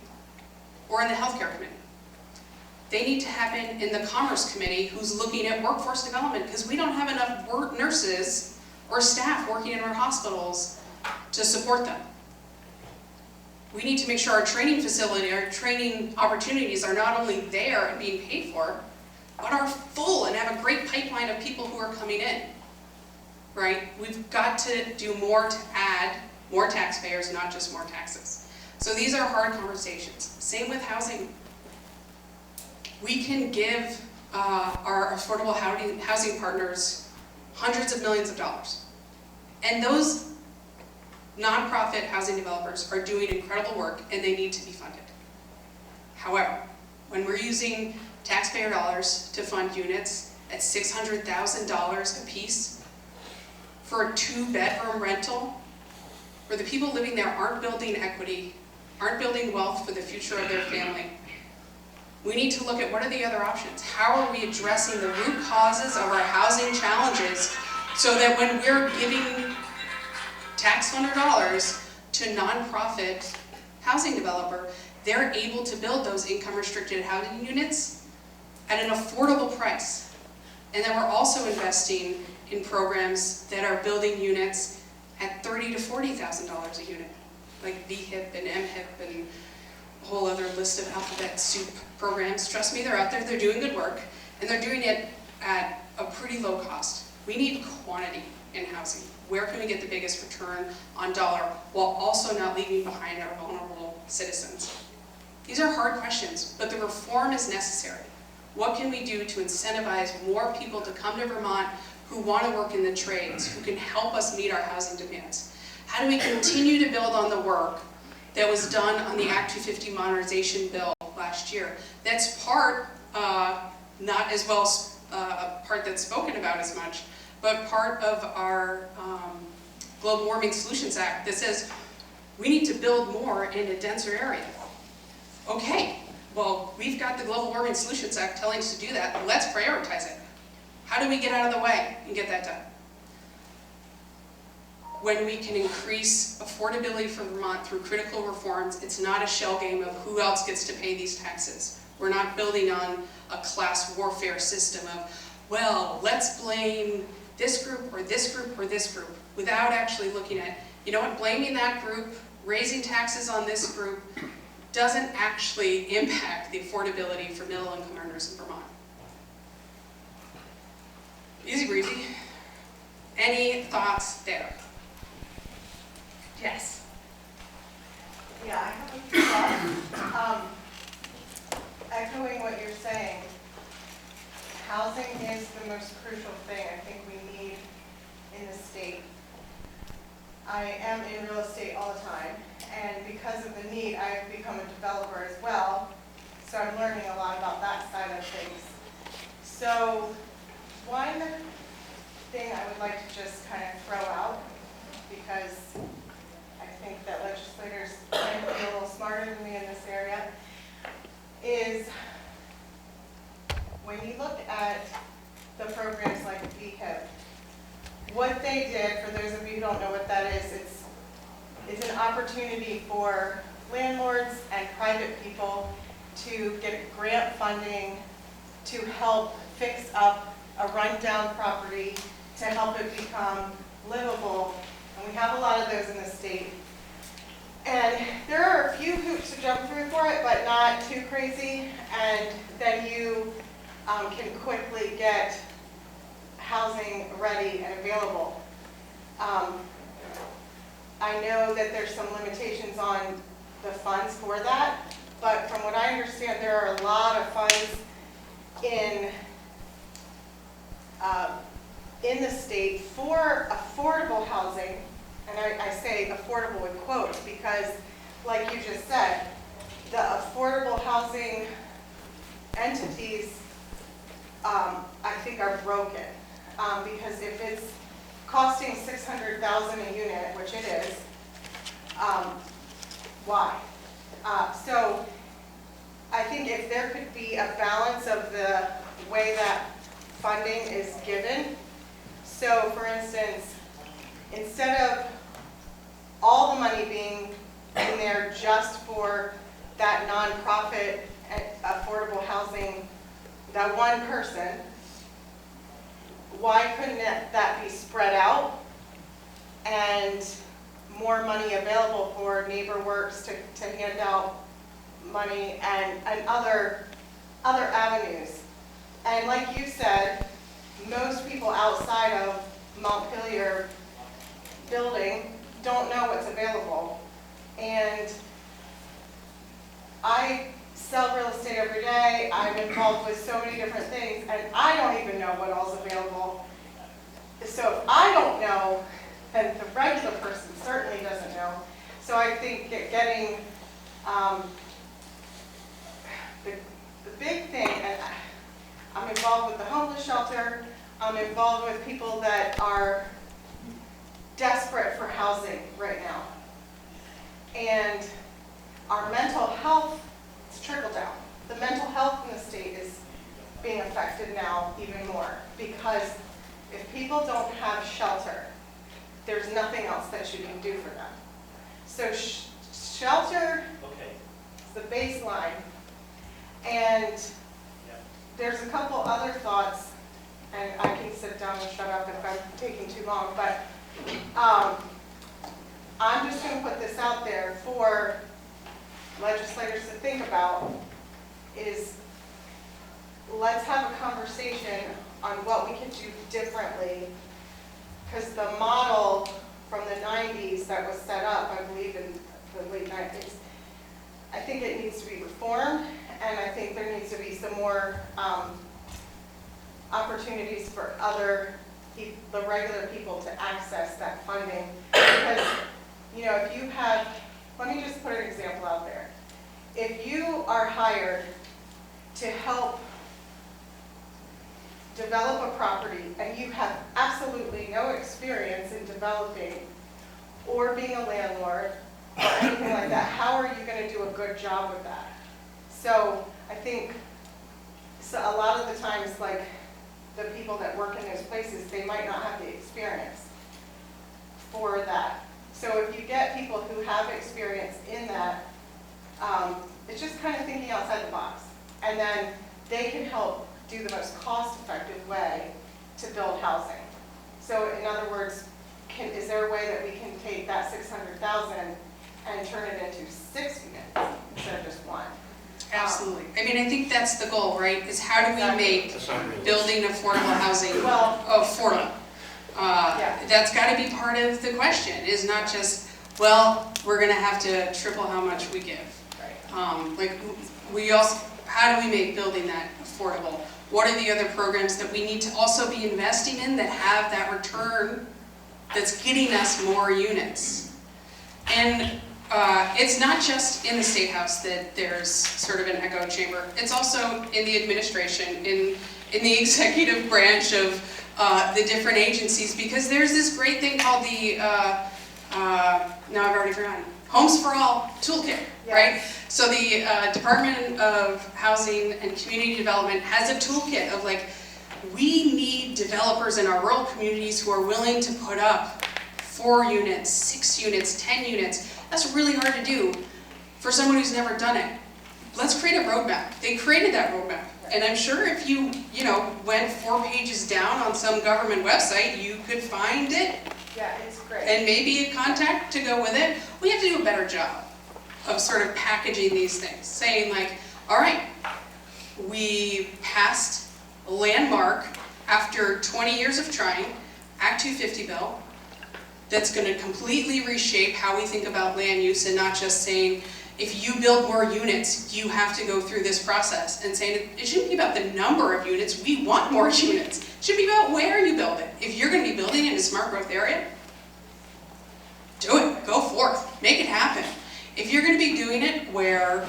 or in the Healthcare Committee. They need to happen in the Commerce Committee, who's looking at workforce development, because we don't have enough nurses or staff working in our hospitals to support them. We need to make sure our training facility, our training opportunities are not only there and being paid for, but are full and have a great pipeline of people who are coming in, right? We've got to do more to add more taxpayers, not just more taxes. So these are hard conversations. Same with housing. We can give our affordable housing partners hundreds of millions of dollars. And those nonprofit housing developers are doing incredible work and they need to be funded. However, when we're using taxpayer dollars to fund units at $600,000 a piece for a 2-bedroom rental, where the people living there aren't building equity, aren't building wealth for the future of their family, we need to look at what are the other options. How are we addressing the root causes of our housing challenges so that when we're giving tax-funded dollars to nonprofit housing developer, they're able to build those income-restricted housing units at an affordable price. And then we're also investing in programs that are building units at $30,000 to $40,000 a unit, like VHIP and MHIP and a whole other list of alphabet soup programs. Trust me, they're out there, they're doing good work, and they're doing it at a pretty low cost. We need quantity in housing. Where can we get the biggest return on dollar while also not leaving behind our vulnerable citizens? These are hard questions, but the reform is necessary. What can we do to incentivize more people to come to Vermont who want to work in the trades, who can help us meet our housing demands? How do we continue to build on the work that was done on the Act 250 modernization bill last year? That's part, not as well a part that's spoken about as much, but part of our Global Warming Solutions Act that says we need to build more in a denser area. Okay, well, we've got the Global Warming Solutions Act telling us to do that. Let's prioritize it. How do we get out of the way and get that done? When we can increase affordability for Vermont through critical reforms, it's not a shell game of who else gets to pay these taxes. We're not building on a class warfare system of, well, let's blame this group or this group or this group, without actually looking at, you know what, blaming that group, raising taxes on this group, doesn't actually impact the affordability for middle income earners in Vermont. Easy breezy. Any thoughts there? Yes. Yeah, I have a few thoughts. Echoing what you're saying, housing is the most crucial thing I think we need in the state. I am in real estate all the time, and because of the need, I've become a developer as well, so I'm learning a lot about that side of things. So one thing I would like to just kind of throw out, because I think that legislators might be a little smarter than me in this area, is when you look at the programs like VHIP, what they did, for those of you who don't know what that is, it's an opportunity for landlords and private people to get grant funding to help fix up a rundown property, to help it become livable. And we have a lot of those in the state. And there are a few hoops to jump through for it, but not too crazy. And then you can quickly get housing ready and available. I know that there's some limitations on the funds for that, but from what I understand, there are a lot of funds in the state for affordable housing. And I say affordable with quotes because, like you just said, the affordable housing entities, I think, are broken. Because if it's costing $600,000 a unit, which it is, why? So I think if there could be a balance of the way that funding is given. So for instance, instead of all the money being in there just for that nonprofit affordable housing, that one person, why couldn't that be spread out and more money available for NeighborWorks to hand out money and other avenues? And like you said, most people outside of Montpelier building don't know what's available. And I sell real estate every day. I'm involved with so many different things, and I don't even know what all's available. So if I don't know, then the regular person certainly doesn't know. So I think getting the big thing, and I'm involved with the homeless shelter. I'm involved with people that are desperate for housing right now. And our mental health, it's trickled down. The mental health in the state is being affected now even more, because if people don't have shelter, there's nothing else that you can do for them. So shelter is the baseline. And there's a couple other thoughts, and I can sit down and shut up if I'm taking too long, but I'm just going to put this out there for legislators to think about, is let's have a conversation on on what we could do differently. Because the model from the 90s that was set up, I believe in the late 90s, I think it needs to be reformed, and I think there needs to be some more opportunities for the regular people to access that funding. Because, you know, if you have, let me just put an example out there. If you are hired to help develop a property and you have absolutely no experience in developing or being a landlord or anything like that, how are you going to do a good job with that? So I think a lot of the times, like, the people that work in those places, they might not have the experience for that. So if you get people who have experience in that, it's just kind of thinking outside the box. And then they can help do the most cost-effective way to build housing. So in other words, is there a way that we can take that 600,000 and turn it into 6 units instead of just 1? Absolutely. I mean, I think that's the goal, right? Is how do we make That's not realistic. building affordable housing Well, affordable? Yeah. That's got to be part of the question, is not just, well, we're going to have to triple how much we give. right. Like, we also, how do we make building that affordable? What are the other programs that we need to also be investing in that have that return that's getting us more units? And it's not just in the State House that there's sort of an echo chamber. It's also in the administration, in the executive branch of the different agencies, because there's this great thing called the, now I've already forgotten, Homes for All Toolkit, right? So the Department of Housing and Community Development has a toolkit of, like, we need developers in our rural communities who are willing to put up 4 units, 6 units, 10 units. That's really hard to do for someone who's never done it. Let's create a roadmap. They created that roadmap. And I'm sure if you went 4 pages down on some government website, you could find it Yeah, it's great. and maybe a contact to go with it. We have to do a better job of sort of packaging these things, saying, like, all right, we passed a landmark after 20 years of trying, Act 250 bill, that's going to completely reshape how we think about land use, and not just saying, if you build more units, you have to go through this process, and saying it shouldn't be about the number of units, we want more units. It should be about where you build it. If you're going to be building it in a smart growth area, do it, go forth, make it happen. If you're going to be doing it where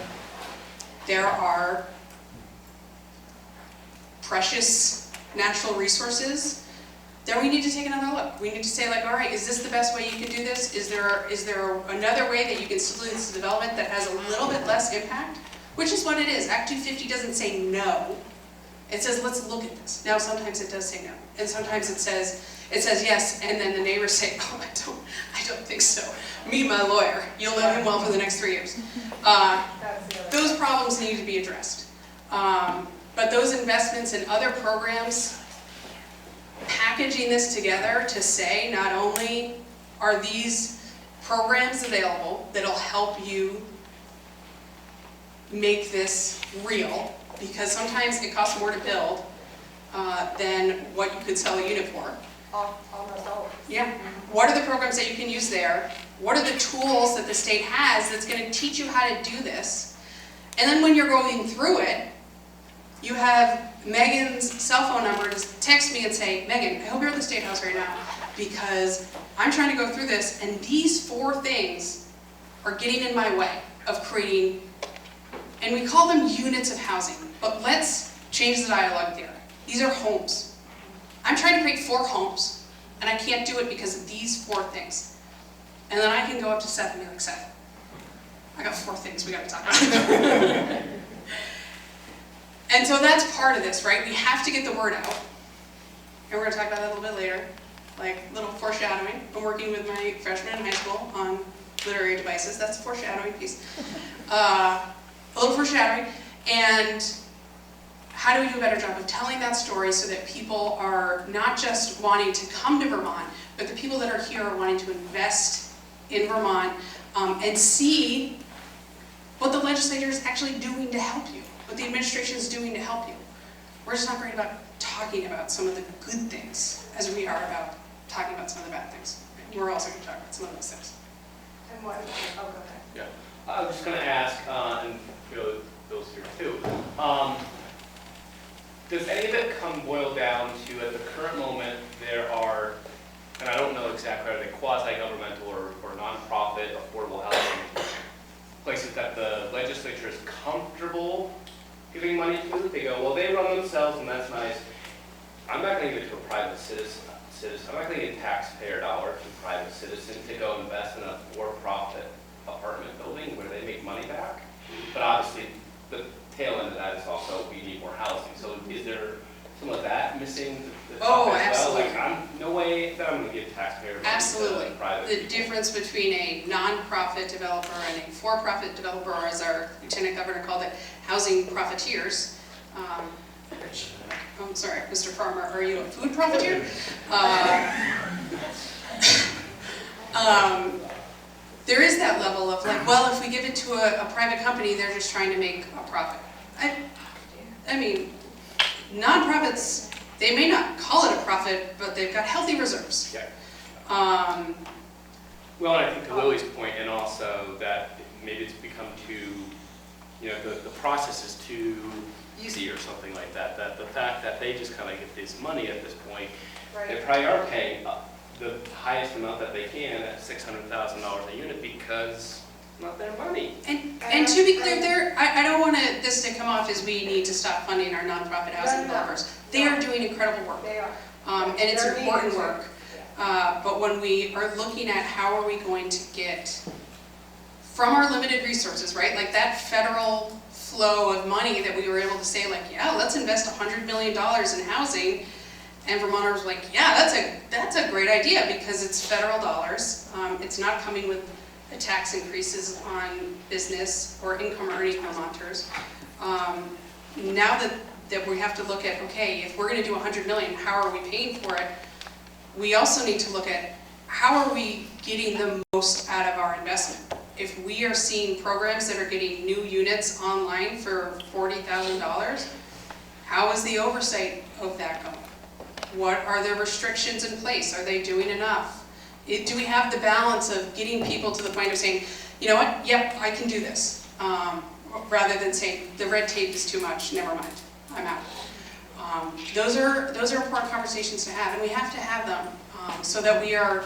there are precious natural resources, then we need to take another look. We need to say, like, all right, is this the best way you can do this? Is there another way that you can still do this development that has a little bit less impact? Which is what it is. Act 250 doesn't say no. It says, let's look at this. Now, sometimes it does say no. And sometimes it says yes, and then the neighbors say, oh, I don't think so. Me, my lawyer, you'll know him well for the next 3 years. Those problems need to be addressed. But those investments in other programs, packaging this together to say, not only are these programs available that'll help you make this real, because sometimes it costs more to build than what you could sell a unit for. Almost always. Yeah. What are the programs that you can use there? What are the tools that the state has that's going to teach you how to do this? And then when you're going through it, you have Megan's cell phone number to text me and say, Megan, I hope you're at the State House right now, because I'm trying to go through this, and these 4 things are getting in my way of creating, and we call them units of housing, but let's change the dialogue there. These are homes. I'm trying to create 4 homes, and I can't do it because of these 4 things. And then I can go up to 7 and be like, 7. I got 4 things we got to talk about. And so that's part of this, right? We have to get the word out. And we're going to talk about that a little bit later. Like, little foreshadowing. I'm working with my freshmen in high school on literary devices. That's the foreshadowing piece. A little foreshadowing. And how do we do a better job of telling that story so that people are not just wanting to come to Vermont, but the people that are here are wanting to invest in Vermont and see what the legislature is actually doing to help you, what the administration is doing to help you. We're just not great about talking about some of the good things as we are about talking about some of the bad things. We're also going to talk about some of those things. And what, oh, go ahead. I was just going to ask, and Bill's here too, does any of it boil down to, at the current moment, there are, and I don't know exactly, are they quasi-governmental or nonprofit affordable housing places that the legislature is comfortable giving money to? They go, well, they run themselves and that's nice. I'm not going to give it to a private citizen. I'm not going to give taxpayer dollars to a private citizen to go invest in a for-profit apartment building where they make money back. But obviously, the tail end of that is also we need more housing. So is there some of that missing? Oh, as absolutely. Well? Like, no way that I'm going to give taxpayer money Absolutely. to private The people. difference between a nonprofit developer and a for-profit developer, or as our Lieutenant Governor called it, housing profiteers. I'm sorry, Mr. Farmer, are you a food profiteer? There is that level of like, well, if we give it to a private company, they're just trying to make a profit. I mean, nonprofits, they may not call it a profit, but they've got healthy reserves. Yeah. Well, and I think to Lily's point, and also that maybe it's become too, the process is too easy or something like that. That the fact that they just kind of get this money at this point, they probably are paying the highest amount that they can at $600,000 a unit because it's not their money. And to be clear, I don't want this to come off as we need to stop funding our nonprofit housing developers. They are doing incredible work. They are. And it's They're important needed work. But when we are looking at how are we going to get from our limited resources, right? Like that federal flow of money that we were able to say, like, yeah, let's invest $100 million in housing. And Vermonters were like, yeah, that's a great idea because it's federal dollars. It's not coming with tax increases on business or income earning Vermonters. Now that we have to look at, okay, if we're going to do $100 million, how are we paying for it? We also need to look at how are we getting the most out of our investment. If we are seeing programs that are getting new units online for $40,000, how is the oversight of that going? What are the restrictions in place? Are they doing enough? Do we have the balance of getting people to the point of saying, you know what, yep, I can do this, rather than saying the red tape is too much, never mind, I'm out. Those are important conversations to have, and we have to have them so that we are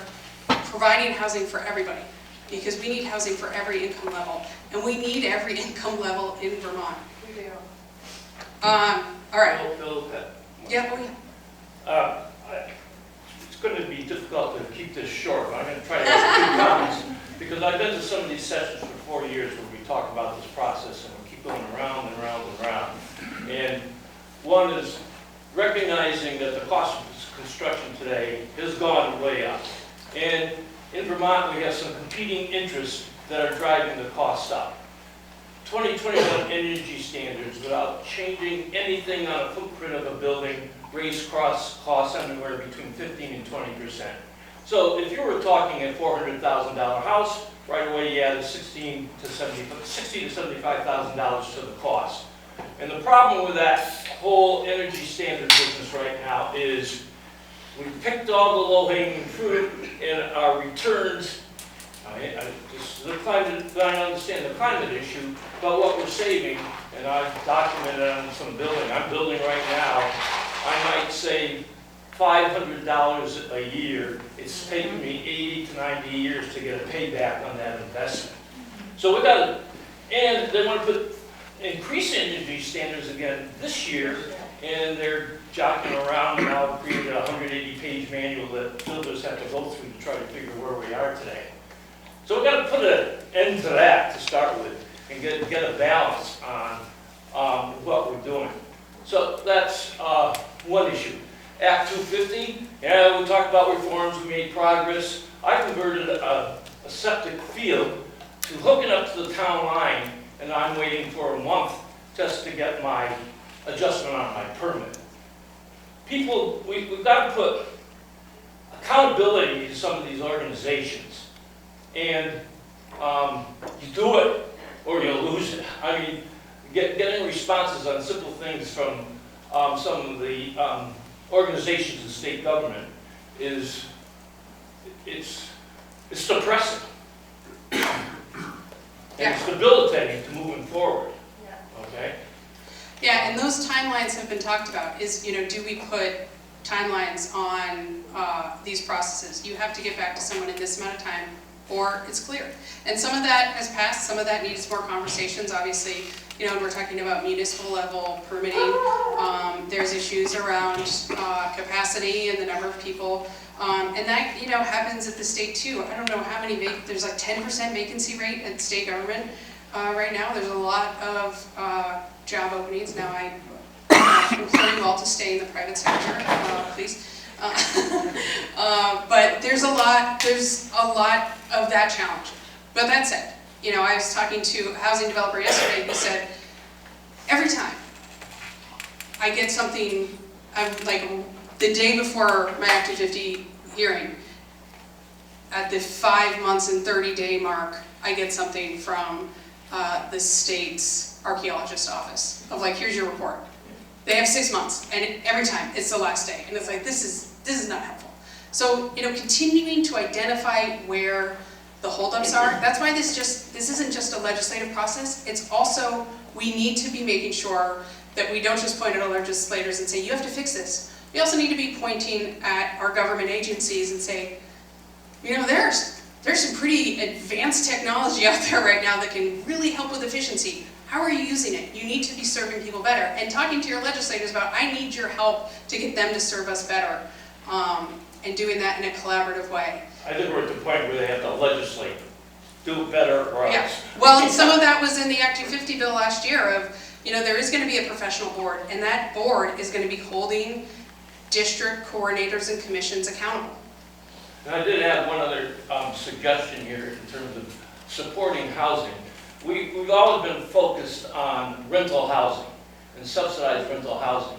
providing housing for everybody, because we need housing for every income level, and we need every income level in Vermont. We do. All right. Bill, Yeah, oh yeah. It's going to be difficult to keep this short, but I'm going to try to make a few comments, because I've been to some of these sessions for 4 years where we talk about this process, and we keep going around and around and around. And one is recognizing that the cost of construction today has gone way up. And in Vermont, we have some competing interests that are driving the costs up. 2021 energy standards, without changing anything on a footprint of a building, raise costs anywhere between 15 and 20%. So if you were talking a $400,000 house, right away you added $60,000 to $75,000 to the cost. And the problem with that whole energy standard business right now is we picked all the low-hanging fruit and our returns. I understand the climate issue, but what we're saving, and I've documented on some building, I'm building right now, I might save $500 a year. It's taken me 80 to 90 years to get a payback on that investment. So we got to, and they want to increase energy standards again this year, and they're jockeying around and now created a 180-page manual that builders have to go through to try to figure where we are today. So we've got to put an end to that to start with and get a balance on what we're doing. So that's one issue. Act 250, yeah, we talked about reforms, we made progress. I converted a septic field to hooking up to the town line, and I'm waiting for a month just to get my adjustment on my permit. People, we've got to put accountability to some of these organizations, and you do it or you lose it. I mean, getting responses on simple things from some of the organizations in state government is, it's depressing. And it's debilitating to moving forward, okay? Yeah, and those timelines have been talked about, is, do we put timelines on these processes? You have to get back to someone in this amount of time, or it's clear. And some of that has passed, some of that needs more conversations, obviously. When we're talking about municipal level permitting, there's issues around capacity and the number of people. And that, happens at the state too. I don't know how many, there's like 10% vacancy rate at state government right now. There's a lot of job openings. Now I implore you all to stay in the private sector, please. But there's a lot of that challenge. But that said, I was talking to a housing developer yesterday who said, every time I get something, like the day before my Act 250 hearing, at the 5 months and 30-day mark, I get something from the state's archaeologist office of like, here's your report. They have 6 months, and every time it's the last day, and it's like, this is not helpful. So, continuing to identify where the holdups are. That's why this isn't just a legislative process. It's also, we need to be making sure that we don't just point at our legislators and say, you have to fix this. We also need to be pointing at our government agencies and say, there's some pretty advanced technology out there right now that can really help with efficiency. How are you using it? You need to be serving people better. And talking to your legislators about, I need your help to get them to serve us better. And doing that in a collaborative way. I think we're at the point where they have to legislate, do it better or else. Yeah. Well, and some of that was in the Act 250 bill last year of, there is going to be a professional board, and that board is going to be holding district coordinators and commissions accountable. And I did have one other suggestion here in terms of supporting housing. We've always been focused on rental housing and subsidized rental housing.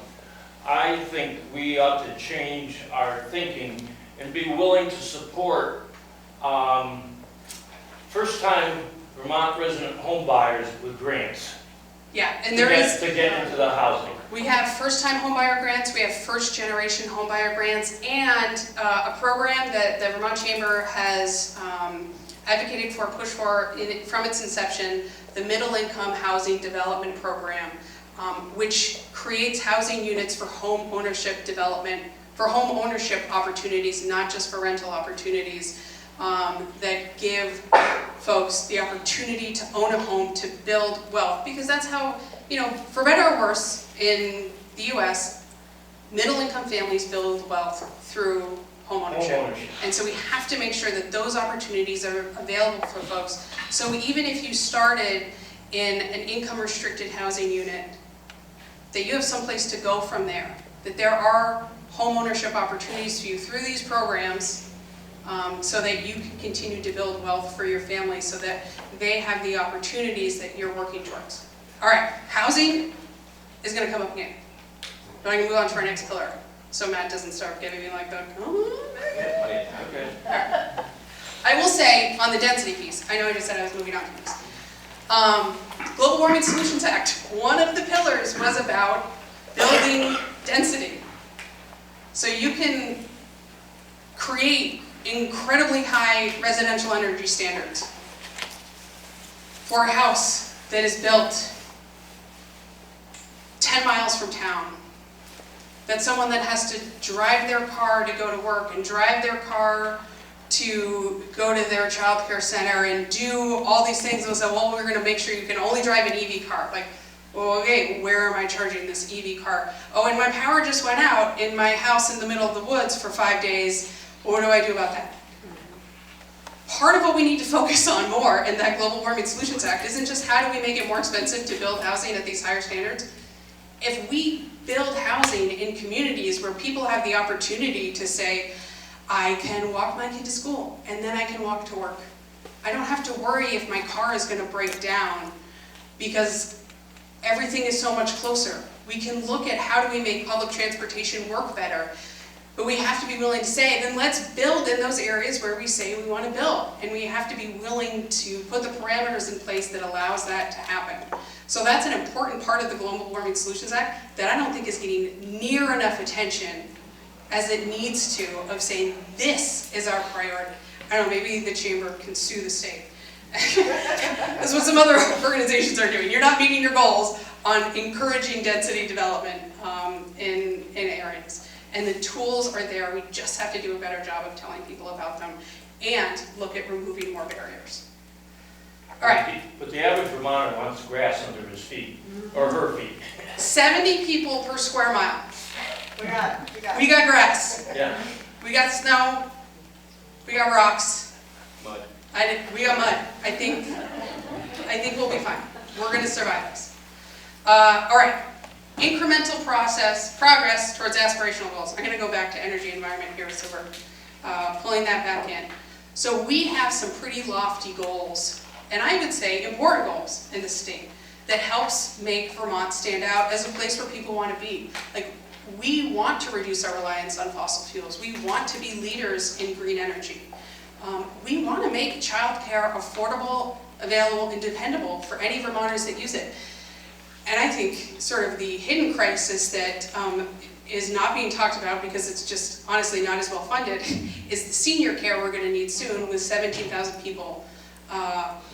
I think we ought to change our thinking and be willing to support first-time Vermont resident home buyers with grants. Yeah, and to get into the housing. We have first-time homebuyer grants, we have first-generation homebuyer grants, and a program that the Vermont Chamber has advocated for, pushed for from its inception, the Middle Income Housing Development Program, which creates housing units for home ownership development, for home ownership opportunities, not just for rental opportunities, that give folks the opportunity to own a home, to build wealth, because that's how, for better or worse, in the US, middle-income families build wealth through home ownership. And so we have to make sure that those opportunities are available for folks. So even if you started in an income-restricted housing unit, that you have someplace to go from there, that there are home ownership opportunities for you through these programs, so that you can continue to build wealth for your family, so that they have the opportunities that you're working towards. All right, housing is going to come up again. But I'm going to move on to our next pillar, so Matt doesn't start giving me like the, okay. All right. I will say, on the density piece, I know I just said I was moving on to this. Global Warming Solutions Act, one of the pillars was about building density. So you can create incredibly high residential energy standards for a house that is built 10 miles from town. That's someone that has to drive their car to go to work and drive their car to go to their child care center and do all these things and say, well, we're going to make sure you can only drive an EV car. Like, well, okay, where am I charging this EV car? Oh, and my power just went out in my house in the middle of the woods for 5 days. What do I do about that? Part of what we need to focus on more in that Global Warming Solutions Act isn't just how do we make it more expensive to build housing at these higher standards. If we build housing in communities where people have the opportunity to say, I can walk my kid to school and then I can walk to work. I don't have to worry if my car is going to break down because everything is so much closer. We can look at how do we make public transportation work better. But we have to be willing to say, then let's build in those areas where we say we want to build. And we have to be willing to put the parameters in place that allows that to happen. So that's an important part of the Global Warming Solutions Act that I don't think is getting near enough attention as it needs to, of saying this is our priority. I don't know, maybe the chamber can sue the state. That's what some other organizations are doing. You're not meeting your goals on encouraging density development in areas. And the tools are there, we just have to do a better job of telling people about them and look at removing more barriers. All right. But the average Vermonter wants grass under his feet, or her feet. 70 people per square mile. We got grass. Yeah. We got snow. We got rocks. Mud. We got mud. I think we'll be fine. We're going to survive this. All right. Incremental progress towards aspirational goals. I'm going to go back to energy environment here, so we're pulling that back in. So we have some pretty lofty goals, and I would say important goals in the state that helps make Vermont stand out as a place where people want to be. Like, we want to reduce our reliance on fossil fuels. We want to be leaders in green energy. We want to make childcare affordable, available, and dependable for any Vermonters that use it. And I think sort of the hidden crisis that is not being talked about because it's just honestly not as well funded is the senior care we're going to need soon, with 17,000 people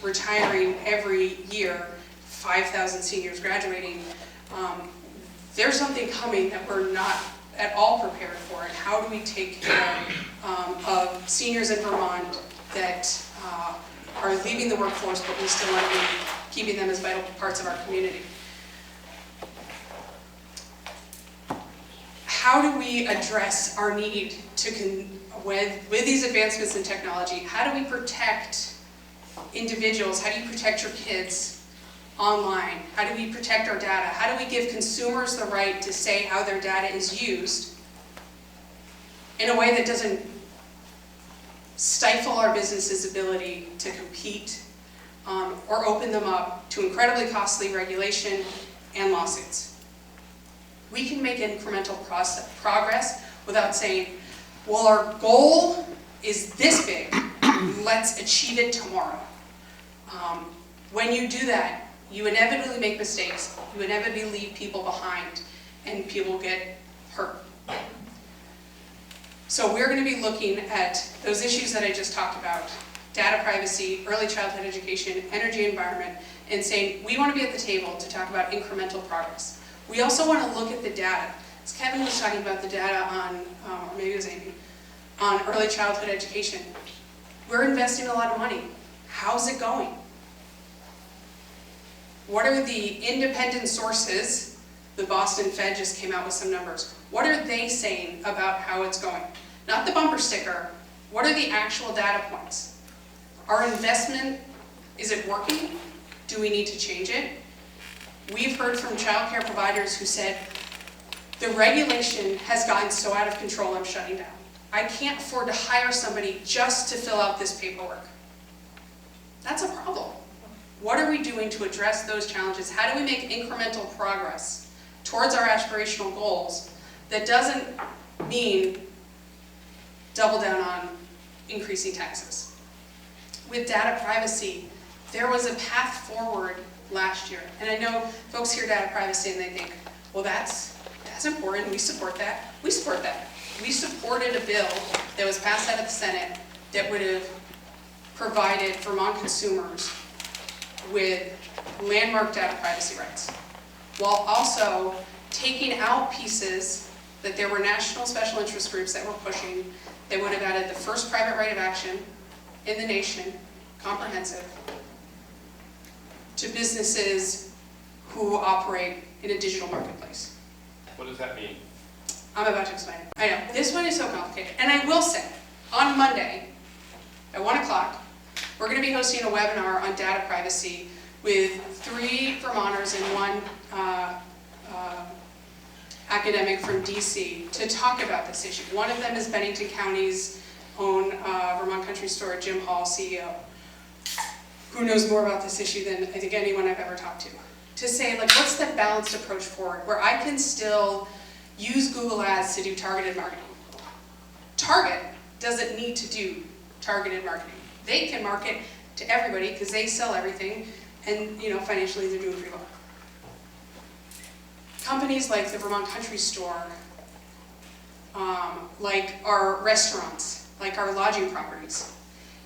retiring every year, 5,000 seniors graduating. There's something coming that we're not at all prepared for, and how do we take care of seniors in Vermont that are leaving the workforce, but we still want to be keeping them as vital parts of our community. How do we address our need to, with these advancements in technology, how do we protect individuals? How do you protect your kids online? How do we protect our data? How do we give consumers the right to say how their data is used in a way that doesn't stifle our businesses' ability to compete or open them up to incredibly costly regulation and lawsuits? We can make incremental progress without saying, well, our goal is this big, let's achieve it tomorrow. When you do that, you inevitably make mistakes, you inevitably leave people behind, and people get hurt. So we're going to be looking at those issues that I just talked about, data privacy, early childhood education, energy environment, and saying we want to be at the table to talk about incremental progress. We also want to look at the data. As Kevin was talking about the data on, or maybe it was Amy, on early childhood education. We're investing a lot of money. How's it going? What are the independent sources? The Boston Fed just came out with some numbers. What are they saying about how it's going? Not the bumper sticker. What are the actual data points? Our investment, is it working? Do we need to change it? We've heard from childcare providers who said, the regulation has gotten so out of control, I'm shutting down. I can't afford to hire somebody just to fill out this paperwork. That's a problem. What are we doing to address those challenges? How do we make incremental progress towards our aspirational goals that doesn't mean double down on increasing taxes? With data privacy, there was a path forward last year. And I know folks hear data privacy and they think, well, that's important, we support that. We support that. We supported a bill that was passed out of the Senate that would have provided Vermont consumers with landmark data privacy rights, while also taking out pieces that there were national special interest groups that were pushing that would have added the first private right of action in the nation, comprehensive, to businesses who operate in a digital marketplace. What does that mean? I'm about to explain it. I know, this one is so complicated. And I will say, on Monday, at 1 o'clock, we're going to be hosting a webinar on data privacy with 3 Vermonters and 1 academic from DC to talk about this issue. One of them is Bennington County's own Vermont Country Store, Jim Hall, CEO, who knows more about this issue than I think anyone I've ever talked to say, like, what's the balanced approach forward, where I can still use Google Ads to do targeted marketing, Target doesn't need to do targeted marketing. They can market to everybody because they sell everything, and financially they're doing pretty well. Companies like the Vermont Country Store, like our restaurants, like our lodging properties,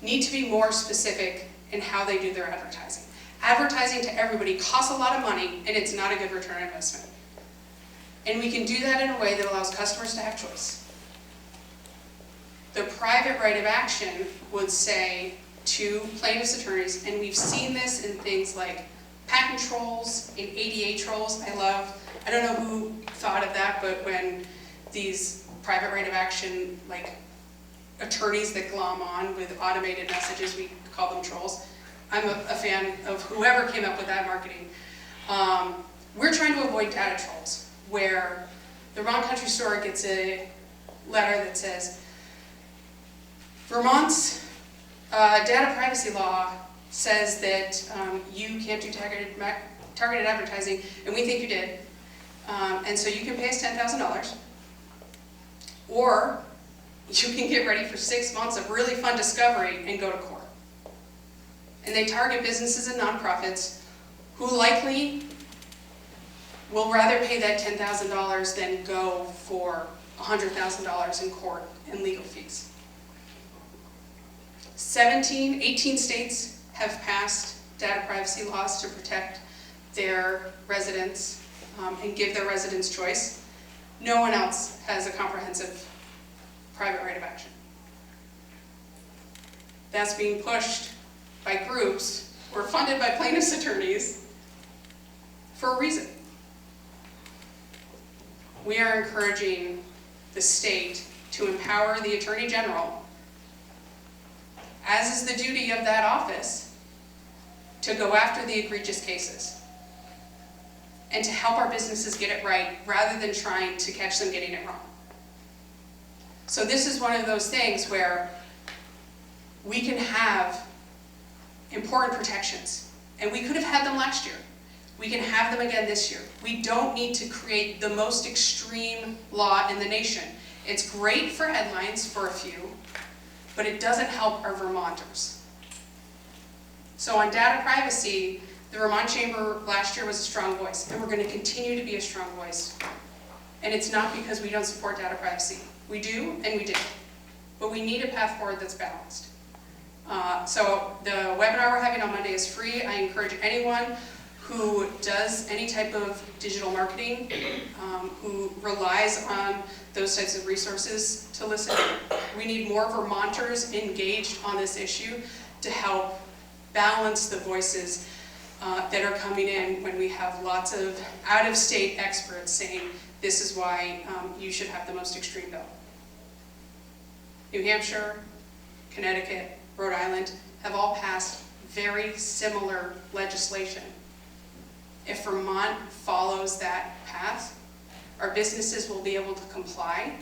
need to be more specific in how they do their advertising. Advertising to everybody costs a lot of money, and it's not a good return on investment. And we can do that in a way that allows customers to have choice. The private right of action would say to plaintiffs' attorneys, and we've seen this in things like patent trolls, in ADA trolls, I don't know who thought of that, but when these private right of action, like attorneys that glom on with automated messages, we call them trolls. I'm a fan of whoever came up with that marketing. We're trying to avoid data trolls, where the Vermont Country Store gets a letter that says, Vermont's data privacy law says that you can't do targeted advertising, and we think you did. And so you can pay us $10,000, or you can get ready for 6 months of really fun discovery and go to court. And they target businesses and nonprofits who likely will rather pay that $10,000 than go for $100,000 in court and legal fees. 18 states have passed data privacy laws to protect their residents and give their residents choice. No one else has a comprehensive private right of action. That's being pushed by groups who are funded by plaintiffs' attorneys for a reason. We are encouraging the state to empower the Attorney General, as is the duty of that office, to go after the egregious cases and to help our businesses get it right rather than trying to catch them getting it wrong. So this is one of those things where we can have important protections, and we could have had them last year. We can have them again this year. We don't need to create the most extreme law in the nation. It's great for headlines for a few, but it doesn't help our Vermonters. So on data privacy, the Vermont Chamber last year was a strong voice, and we're going to continue to be a strong voice. And it's not because we don't support data privacy. We do, and we did. But we need a path forward that's balanced. So the webinar we're having on Monday is free. I encourage anyone who does any type of digital marketing, who relies on those types of resources to listen. We need more Vermonters engaged on this issue to help balance the voices that are coming in when we have lots of out-of-state experts saying this is why you should have the most extreme bill. New Hampshire, Connecticut, Rhode Island have all passed very similar legislation. If Vermont follows that path, our businesses will be able to comply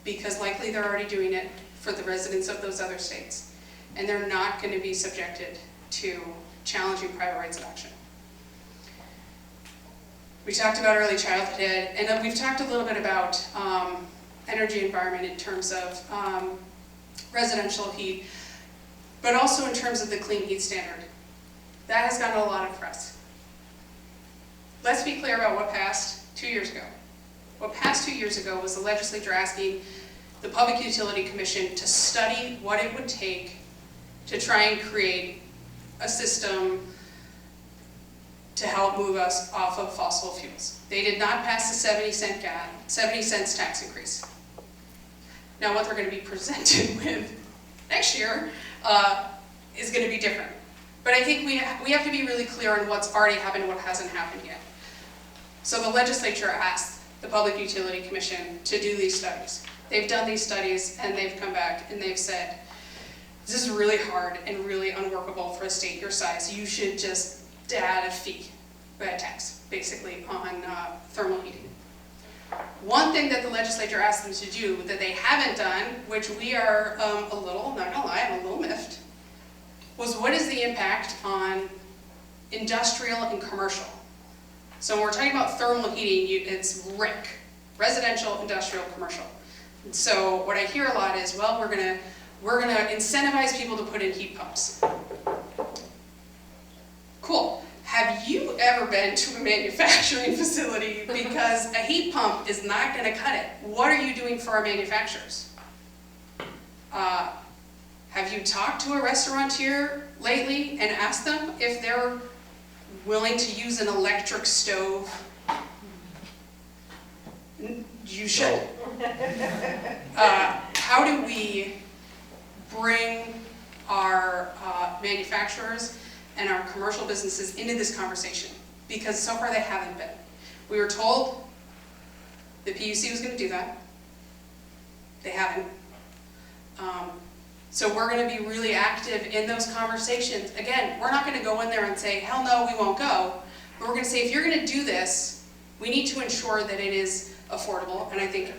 because likely they're already doing it for the residents of those other states. And they're not going to be subjected to challenging private rights of action. We talked about early childhood, and we've talked a little bit about energy environment in terms of residential heat, but also in terms of the clean heat standard. That has gotten a lot of press. Let's be clear about what passed 2 years ago. What passed 2 years ago was the legislature asking the Public Utility Commission to study what it would take to try and create a system to help move us off of fossil fuels. They did not pass the 70 cents tax increase. Now what they're going to be presented with next year is going to be different. But I think we have to be really clear on what's already happened and what hasn't happened yet. So the legislature asked the Public Utility Commission to do these studies. They've done these studies and they've come back and they've said, this is really hard and really unworkable for a state your size. You should just add a fee, a tax, basically, on thermal heating. One thing that the legislature asked them to do that they haven't done, which we are a little, not gonna lie, I'm a little miffed, was what is the impact on industrial and commercial? So when we're talking about thermal heating, it's RIC, residential, industrial, commercial. So what I hear a lot is, well, we're gonna incentivize people to put in heat pumps. Cool. Have you ever been to a manufacturing facility? Because a heat pump is not gonna cut it. What are you doing for our manufacturers? Have you talked to a restaurateur lately and asked them if they're willing to use an electric stove? You should. How do we bring our manufacturers and our commercial businesses into this conversation? Because so far they haven't been. We were told the PUC was going to do that. They haven't. So we're going to be really active in those conversations. Again, we're not going to go in there and say, hell no, we won't go. But we're going to say, if you're going to do this, we need to ensure that it is affordable. And I think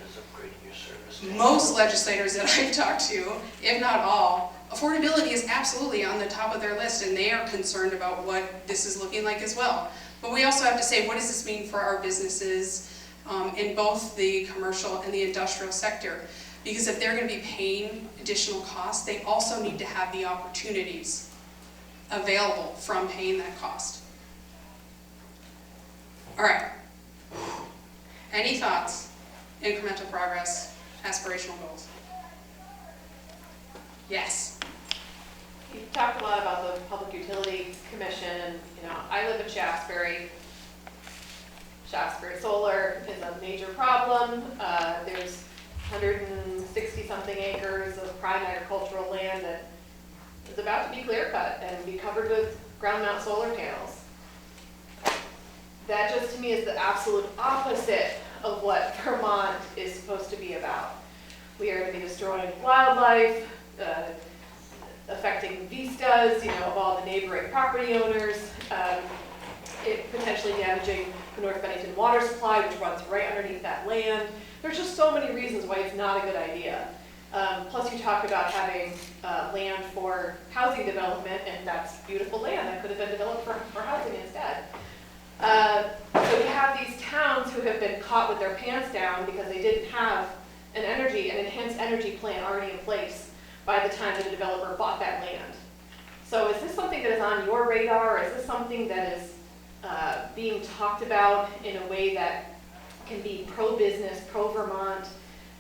most legislators that I've talked to, if not all, affordability is absolutely on the top of their list, and they are concerned about what this is looking like as well. But we also have to say, what does this mean for our businesses in both the commercial and the industrial sector? Because if they're going to be paying additional costs, they also need to have the opportunities available from paying that cost. All right. Any thoughts? Incremental progress, aspirational goals. Yes. You've talked a lot about the Public Utility Commission, and I live in Shaftesbury. Shaftesbury solar is a major problem. There's 160-something acres of prime agricultural land that is about to be clear cut and be covered with ground mount solar panels. That just to me is the absolute opposite of what Vermont is supposed to be about. We are going to be destroying wildlife, affecting vistas, of all the neighboring property owners, it potentially damaging the North Bennington water supply, which runs right underneath that land. There's just so many reasons why it's not a good idea. Plus you talk about having land for housing development, and that's beautiful land that could have been developed for housing instead. So you have these towns who have been caught with their pants down because they didn't have an enhanced energy plan already in place by the time that the developer bought that land. So is this something that is on your radar, or is this something that is being talked about in a way that can be pro-business, pro-Vermont,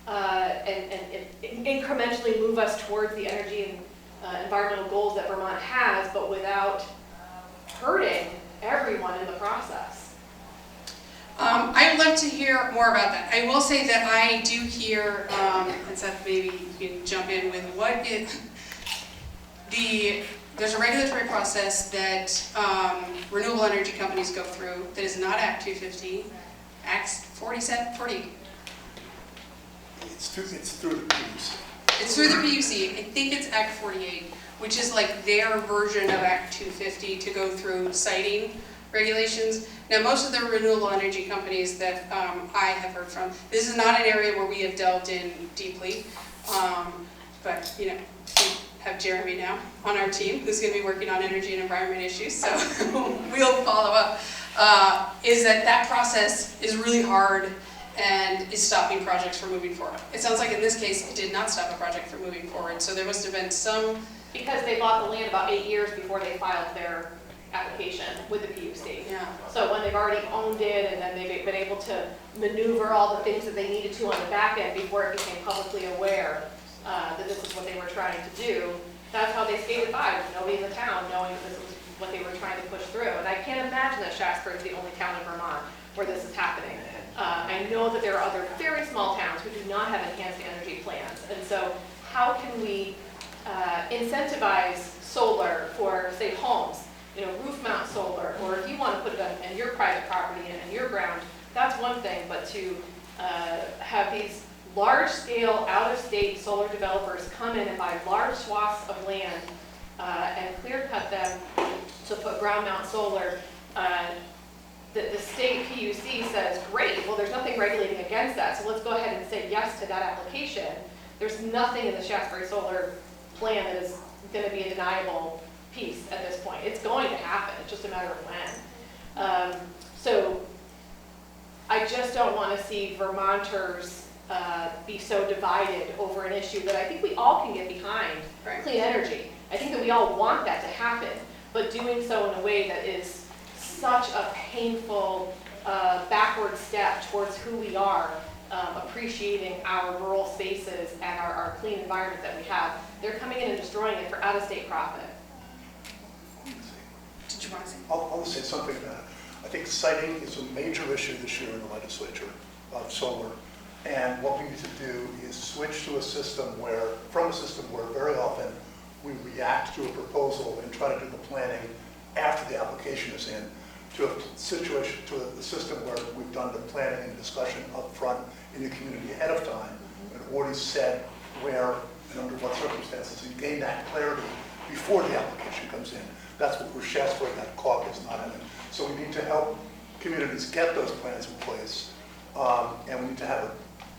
and incrementally move us towards the energy and environmental goals that Vermont has, but without hurting everyone in the process? I would like to hear more about that. I will say that I do hear, and Seth, maybe you can jump in with there's a regulatory process that renewable energy companies go through that is not Act 250, Act 40. It's through the PUC. It's through the PUC. I think it's Act 48, which is like their version of Act 250 to go through siting regulations. Now, most of the renewable energy companies that I have heard from, this is not an area where we have delved in deeply, but we have Jeremy now on our team who's going to be working on energy and environment issues, so we'll follow up. Is that process is really hard and is stopping projects from moving forward. It sounds like in this case it did not stop a project from moving forward, so there must have been some... Because they bought the land about 8 years before they filed their application with the PUC. Yeah. So when they've already owned it, and then they've been able to maneuver all the things that they needed to on the back end before it became publicly aware that this is what they were trying to do, that's how they skated by with nobody in the town knowing that this was what they were trying to push through. And I can't imagine that Shaftesbury is the only town in Vermont where this is happening. I know that there are other very small towns who do not have enhanced energy plans. And so how can we incentivize solar for, say, homes, roof mount solar, or if you want to put it on your private property and your ground, that's one thing, but to have these large-scale, out-of-state solar developers come in and buy large swaths of land and clear-cut them to put ground mount solar, the state PUC says, great, well, there's nothing regulating against that, so let's go ahead and say yes to that application. There's nothing in the Shaftesbury solar plan that is going to be a deniable piece at this point. It's going to happen, it's just a matter of when. So I just don't want to see Vermonters be so divided over an issue that I think we all can get behind, Right. clean energy. I think that we all want that to happen, but doing so in a way that is such a painful backward step towards who we are, appreciating our rural spaces and our clean environment that we have. They're coming in and destroying it for out-of-state profit. Did you want to say? I'll just say something about it. I think siting is a major issue this year in the legislature of solar. And what we need to do is switch to a system where, very often we react to a proposal and try to do the planning after the application is in, to a system where we've done the planning and discussion up front in the community ahead of time, and already said where and under what circumstances, and gain that clarity before the application comes in. That's what we're Shasbury, that caucus, not in it. So we need to help communities get those plans in place, and we need to have a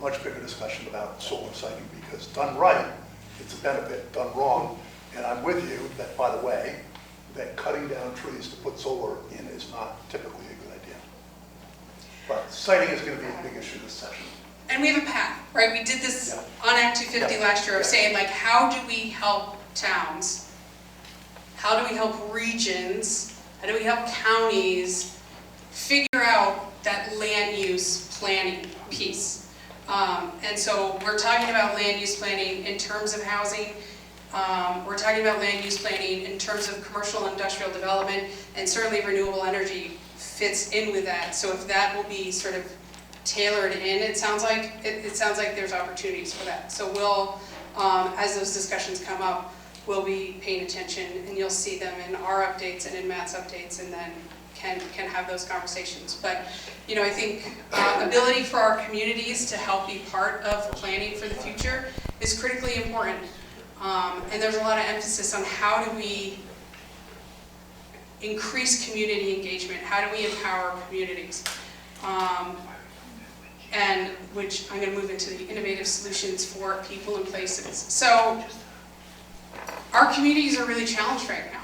much bigger discussion about solar siting, because done right, it's a benefit. Done wrong, and I'm with you that, by the way, that cutting down trees to put solar in is not typically a good idea. But siting is going to be a big issue this session. And we have a path, right? We did this on Act 250 Yeah. last year of Yeah. saying, like, how do we help towns? How do we help regions? How do we help counties figure out that land use planning piece? And so we're talking about land use planning in terms of housing. We're talking about land use planning in terms of commercial and industrial development, and certainly renewable energy fits in with that. So if that will be sort of tailored in, it sounds like there's opportunities for that. So we'll, as those discussions come up, we'll be paying attention, and you'll see them in our updates and in Matt's updates, and then can have those conversations. But you know, I think ability for our communities to help be part of planning for the future is critically important. And there's a lot of emphasis on how do we increase community engagement, how do we empower communities, and which I'm going to move into the innovative solutions for people and places. So our communities are really challenged right now.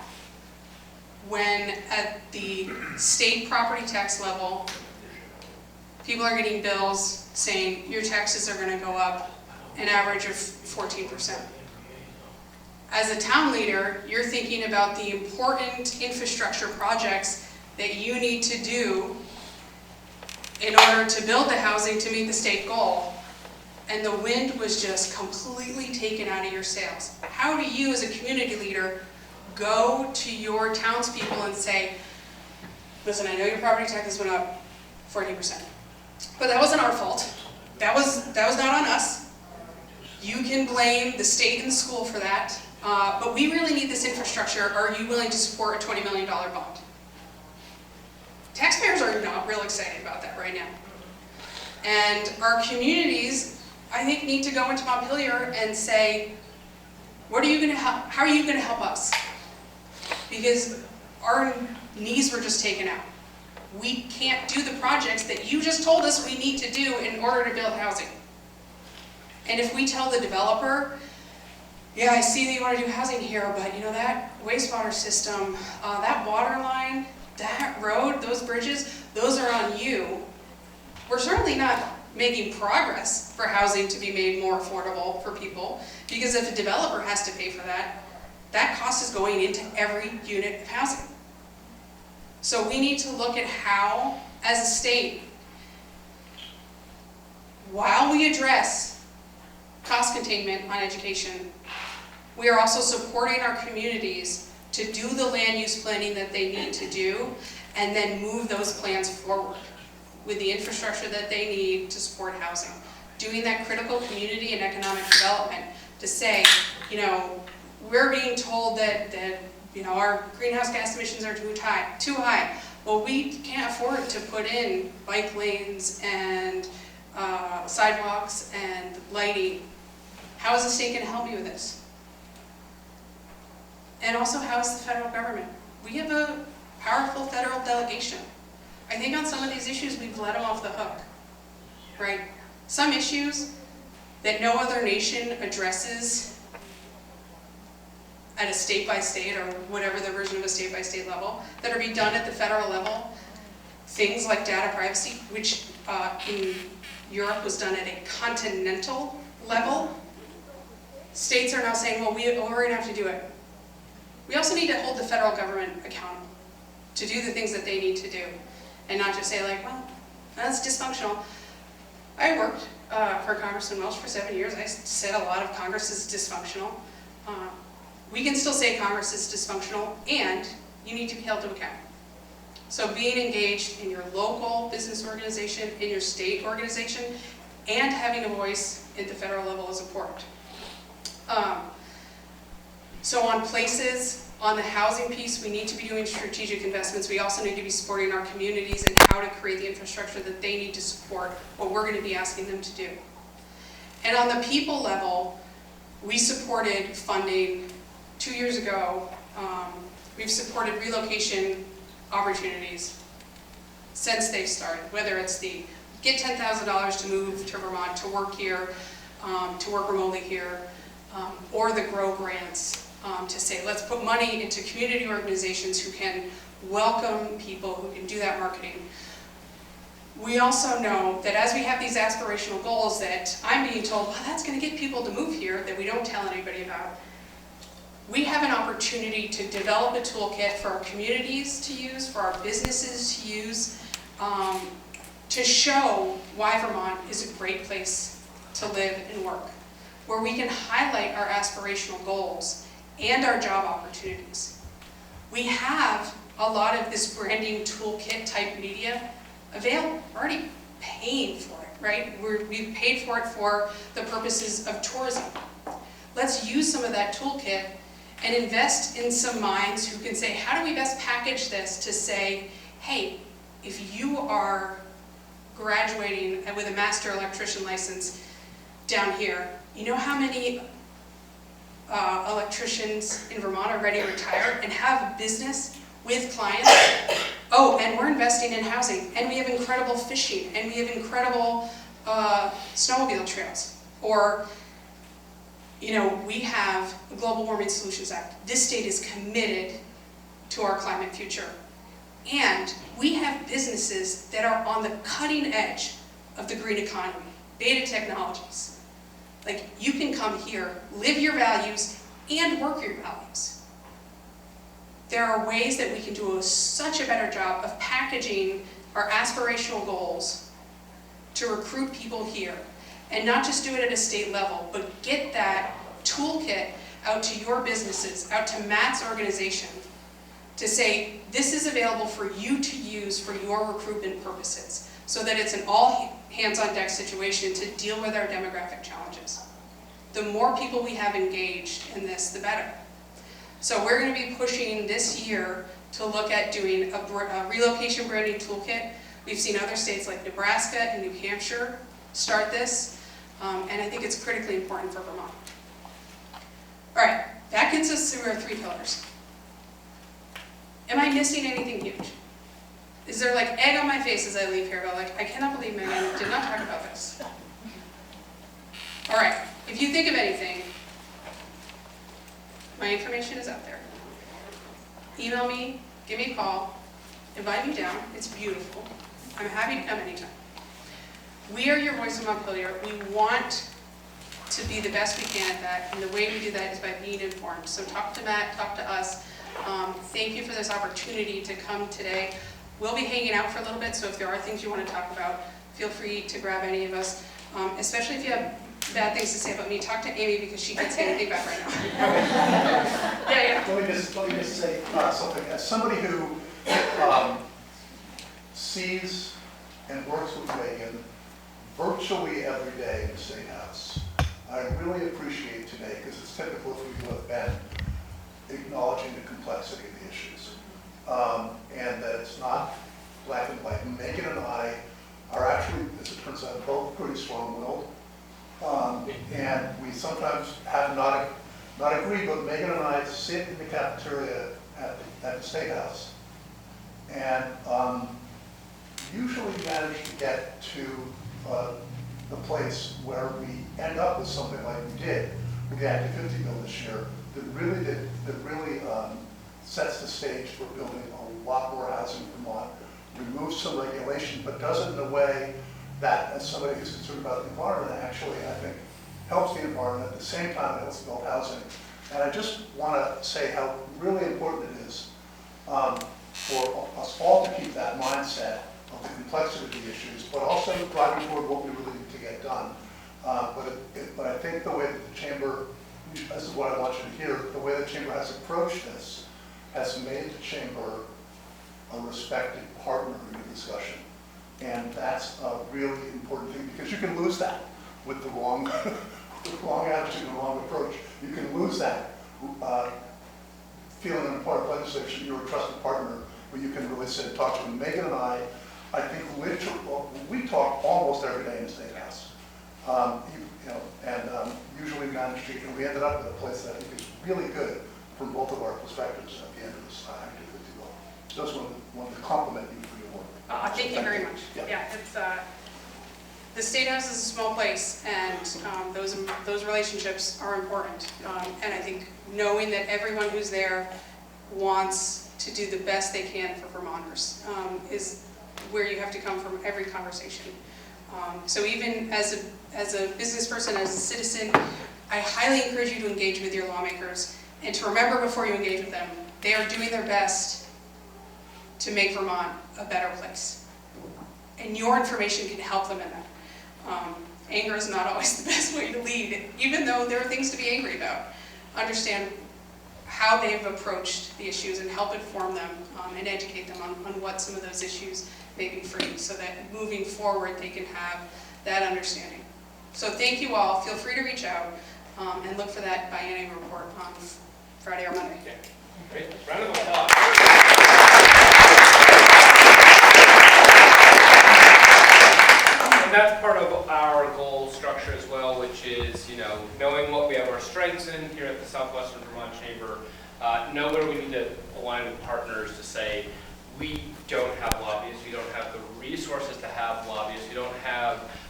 When at the state property tax level, people are getting bills saying your taxes are going to go up an average of 14%. As a town leader, you're thinking about the important infrastructure projects that you need to do in order to build the housing to meet the state goal, and the wind was just completely taken out of your sails. How do you, as a community leader, go to your townspeople and say, listen, I know your property taxes went up 40%, but that wasn't our fault. That was not on us. You can blame the state and the school for that, but we really need this infrastructure. Are you willing to support a $20 million bond? Taxpayers are not real excited about that right now. And our communities, I think, need to go into Montpelier and say, how are you going to help us? Because our knees were just taken out. We can't do the projects that you just told us we need to do in order to build housing. And if we tell the developer, yeah, I see that you want to do housing here, but you know, that wastewater system, that water line, that road, those bridges, those are on you. We're certainly not making progress for housing to be made more affordable for people, because if a developer has to pay for that, that cost is going into every unit of housing. So we need to look at how, as a state, while we address cost containment on education, we are also supporting our communities to do the land use planning that they need to do, and then move those plans forward with the infrastructure that they need to support housing. Doing that critical community and economic development to say, you know, we're being told that you know, our greenhouse gas emissions are too high. Well, we can't afford to put in bike lanes and sidewalks and lighting. How is the state going to help me with this? And also, how is the federal government? We have a powerful federal delegation. I think on some of these issues, we've let them off the hook, right? Some issues that no other nation addresses at a state-by-state or whatever the version of a state-by-state level, that are being done at the federal level. Things like data privacy, which in Europe was done at a continental level. States are now saying, well, we're going to have to do it. We also need to hold the federal government accountable to do the things that they need to do, and not just say like, well, that's dysfunctional. I worked for Congressman Welch for 7 years. I said a lot of Congress is dysfunctional. We can still say Congress is dysfunctional, and you need to be held to account. So being engaged in your local business organization, in your state organization, and having a voice at the federal level is important. So on places, on the housing piece, we need to be doing strategic investments. We also need to be supporting our communities and how to create the infrastructure that they need to support what we're going to be asking them to do. And on the people level, we supported funding 2 years ago. We've supported relocation opportunities since they started, whether it's the get $10,000 to move to Vermont to work here, to work remotely here, or the GROW grants to say, let's put money into community organizations who can welcome people, who can do that marketing. We also know that as we have these aspirational goals that I'm being told, well, that's going to get people to move here, that we don't tell anybody about. We have an opportunity to develop a toolkit for our communities to use, for our businesses to use, to show why Vermont is a great place to live and work, where we can highlight our aspirational goals and our job opportunities. We have a lot of this branding toolkit type media available. We're already paying for it, right? We've paid for it for the purposes of tourism. Let's use some of that toolkit and invest in some minds who can say, how do we best package this to say, hey, if you are graduating with a master electrician license down here, you know how many electricians in Vermont are ready to retire and have a business with clients? Oh, and we're investing in housing, and we have incredible fishing, and we have incredible snowmobile trails. Or, you know, we have the Global Warming Solutions Act. This state is committed to our climate future. And we have businesses that are on the cutting edge of the green economy, Beta Technologies. Like, you can come here, live your values, and work your values. There are ways that we can do such a better job of packaging our aspirational goals to recruit people here. And not just do it at a state level, but get that toolkit out to your businesses, out to Matt's organization, to say, this is available for you to use for your recruitment purposes, so that it's an all hands on deck situation to deal with our demographic challenges. The more people we have engaged in this, the better. So we're going to be pushing this year to look at doing a relocation branding toolkit. We've seen other states like Nebraska and New Hampshire start this, and I think it's critically important for Vermont. All right, that gets us through our 3 pillars. Am I missing anything huge? Is there like egg on my face as I leave here about like, I cannot believe Megan did not talk about this. All right, if you think of anything, my information is out there. Email me, give me a call, invite me down, it's beautiful. I'm happy to come anytime. We are your voice of Montpelier. We want to be the best we can at that, and the way we do that is by being informed. So talk to Matt, talk to us. Thank you for this opportunity to come today. We'll be hanging out for a little bit, so if there are things you want to talk about, feel free to grab any of us. Especially if you have bad things to say about me, talk to Amy because she can't say anything back right now. Yeah. Let me just say something. As somebody who sees and works with Megan virtually every day in the State House, I really appreciate today, because it's typical if we have been acknowledging the complexity of the issues, and that it's not black and white. Megan and I are actually, as it turns out, both pretty strong-willed, and we sometimes have not agreed, but Megan and I sit in the cafeteria at the State House, and usually manage to get to the place where we end up with something like we did with the Active 50 bill this year, that really sets the stage for building a lot more housing in Vermont, removes some regulation, but does it in a way that as somebody who's concerned about the environment, actually, I think, helps the environment, at the same time it helps build housing. And I just want to say how really important it is for us all to keep that mindset of the complexity of the issues, but also driving toward what we really need to get done. But I think the way that the Chamber, this is what I want you to hear, the way the Chamber has approached this has made the Chamber a respected partner in the discussion. And that's a really important thing, because you can lose that with the wrong, wrong attitude and the wrong approach. You can lose that feeling on the part of legislation you're a trusted partner, where you can really sit and talk to them. Megan and I think literally, well, we talk almost every day in the State House. Usually we manage to, and we ended up at a place that I think is really good from both of our perspectives at the end of this activity. Just wanted to compliment you for your work. Thank you very much. Yeah. It's, the State House is a small place, and those relationships are important. And I think knowing that everyone who's there wants to do the best they can for Vermonters is where you have to come from every conversation. So even as a business person, as a citizen, I highly encourage you to engage with your lawmakers and to remember before you engage with them, they are doing their best to make Vermont a better place. And your information can help them in that. Anger is not always the best way to lead, even though there are things to be angry about. Understand how they've approached the issues and help inform them and educate them on what some of those issues may be for you, so that moving forward they can have that understanding. So thank you all. Feel free to reach out and look for that biennial report on Friday or Monday. Okay. Great. Round of applause. And that's part of our goal structure as well, which is, knowing what we have our strengths in here at the Southwestern Vermont Chamber, know where we need to align with partners to say, we don't have lobbyists, we don't have the resources to have lobbyists,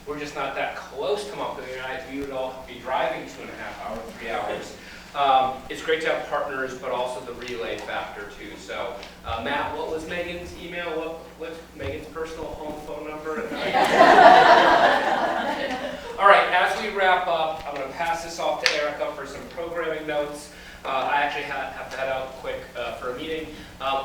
we're just not that close to Montpelier. We would all be driving 2.5 hours, 3 hours. It's great to have partners, but also the relay factor too. So, Matt, what was Megan's email? What's Megan's personal home phone number? All right, as we wrap up, I'm going to pass this off to Erica for some programming notes. I actually have to head out quick for a meeting.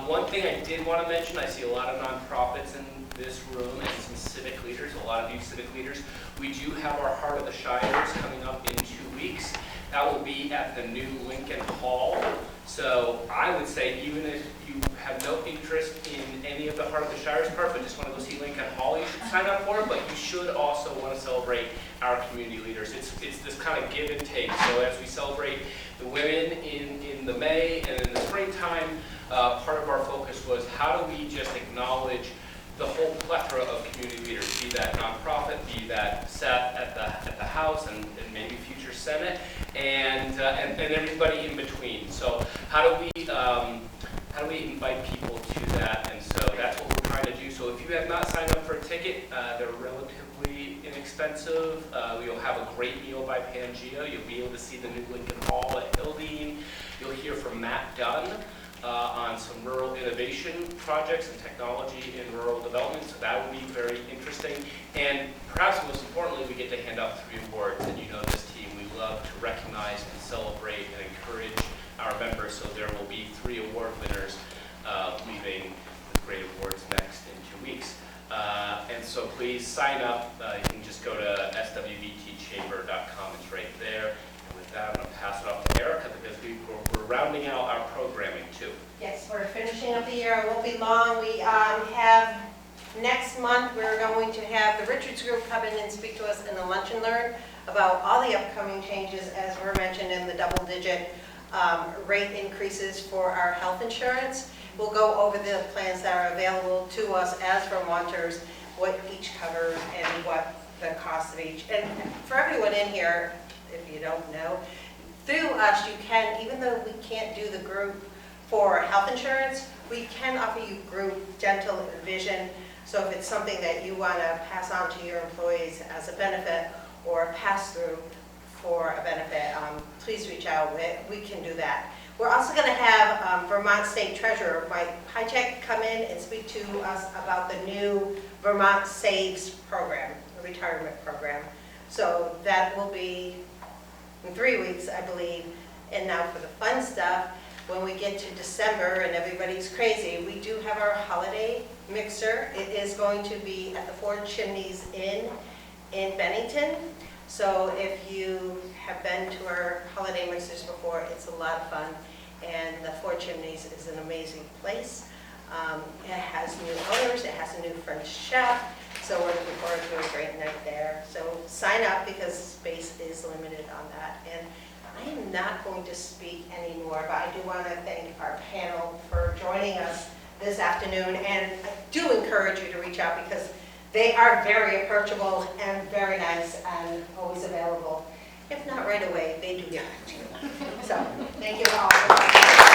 One thing I did want to mention, I see a lot of nonprofits in this room and some civic leaders, a lot of you civic leaders. We do have our Heart of the Shires coming up in 2 weeks. That will be at the new Lincoln Hall. So I would say, even if you have no interest in any of the Heart of the Shires part, but just want to go see Lincoln Hall, you should sign up for it, but you should also want to celebrate our community leaders. It's this kind of give and take. So as we celebrate the women in the May and in the springtime, part of our focus was how do we just acknowledge the whole plethora of community leaders, be that nonprofit, be that Seth at the House and maybe future Senate, and everybody in between. So how do we invite people to that? And so that's what we're trying to do. So if you have not signed up for a ticket, they're relatively inexpensive. You'll have a great meal by Pangea. You'll be able to see the new Lincoln Hall at Hildene. You'll hear from Matt Dunn on some rural innovation projects and technology in rural development, so that will be very interesting. And perhaps most importantly, we get to hand out 3 awards, and this team, we love to recognize and celebrate and encourage our members, so there will be 3 award winners leaving with great awards next in 2 weeks. And so please sign up. You can just go to swvtchamber.com, it's right there. I'm going to pass it off to Erica because we're rounding out our programming too. Yes, we're finishing up the year. It won't be long. We have next month, we're going to have the Richards Group come in and speak to us in the Lunch and Learn about all the upcoming changes, as were mentioned in the double-digit rate increases for our health insurance. We'll go over the plans that are available to us as Vermonters, what each covers and what the cost of each. And for everyone in here, if you don't know, through us you can, even though we can't do the group for health insurance, we can offer you group dental and vision. So if it's something that you want to pass on to your employees as a benefit or pass through for a benefit, please reach out. We can do that. We're also going to have Vermont State Treasurer Mike Hychek come in and speak to us about the new Vermont Saves program. retirement program. So that will be in 3 weeks, I believe. And now for the fun stuff, when we get to December and everybody's crazy, we do have our holiday mixer. It is going to be at the Four Chimneys Inn in Bennington. So if you have been to our holiday mixers before, it's a lot of fun. And the Four Chimneys is an amazing place. It has new owners, it has a new French chef, so we're looking forward to a great night there. So sign up because space is limited on that. And I am not going to speak anymore, but I do want to thank our panel for joining us this afternoon. And I do encourage you to reach out because they are very approachable and very nice and always available. If not right away, they do get back to you. So thank you all.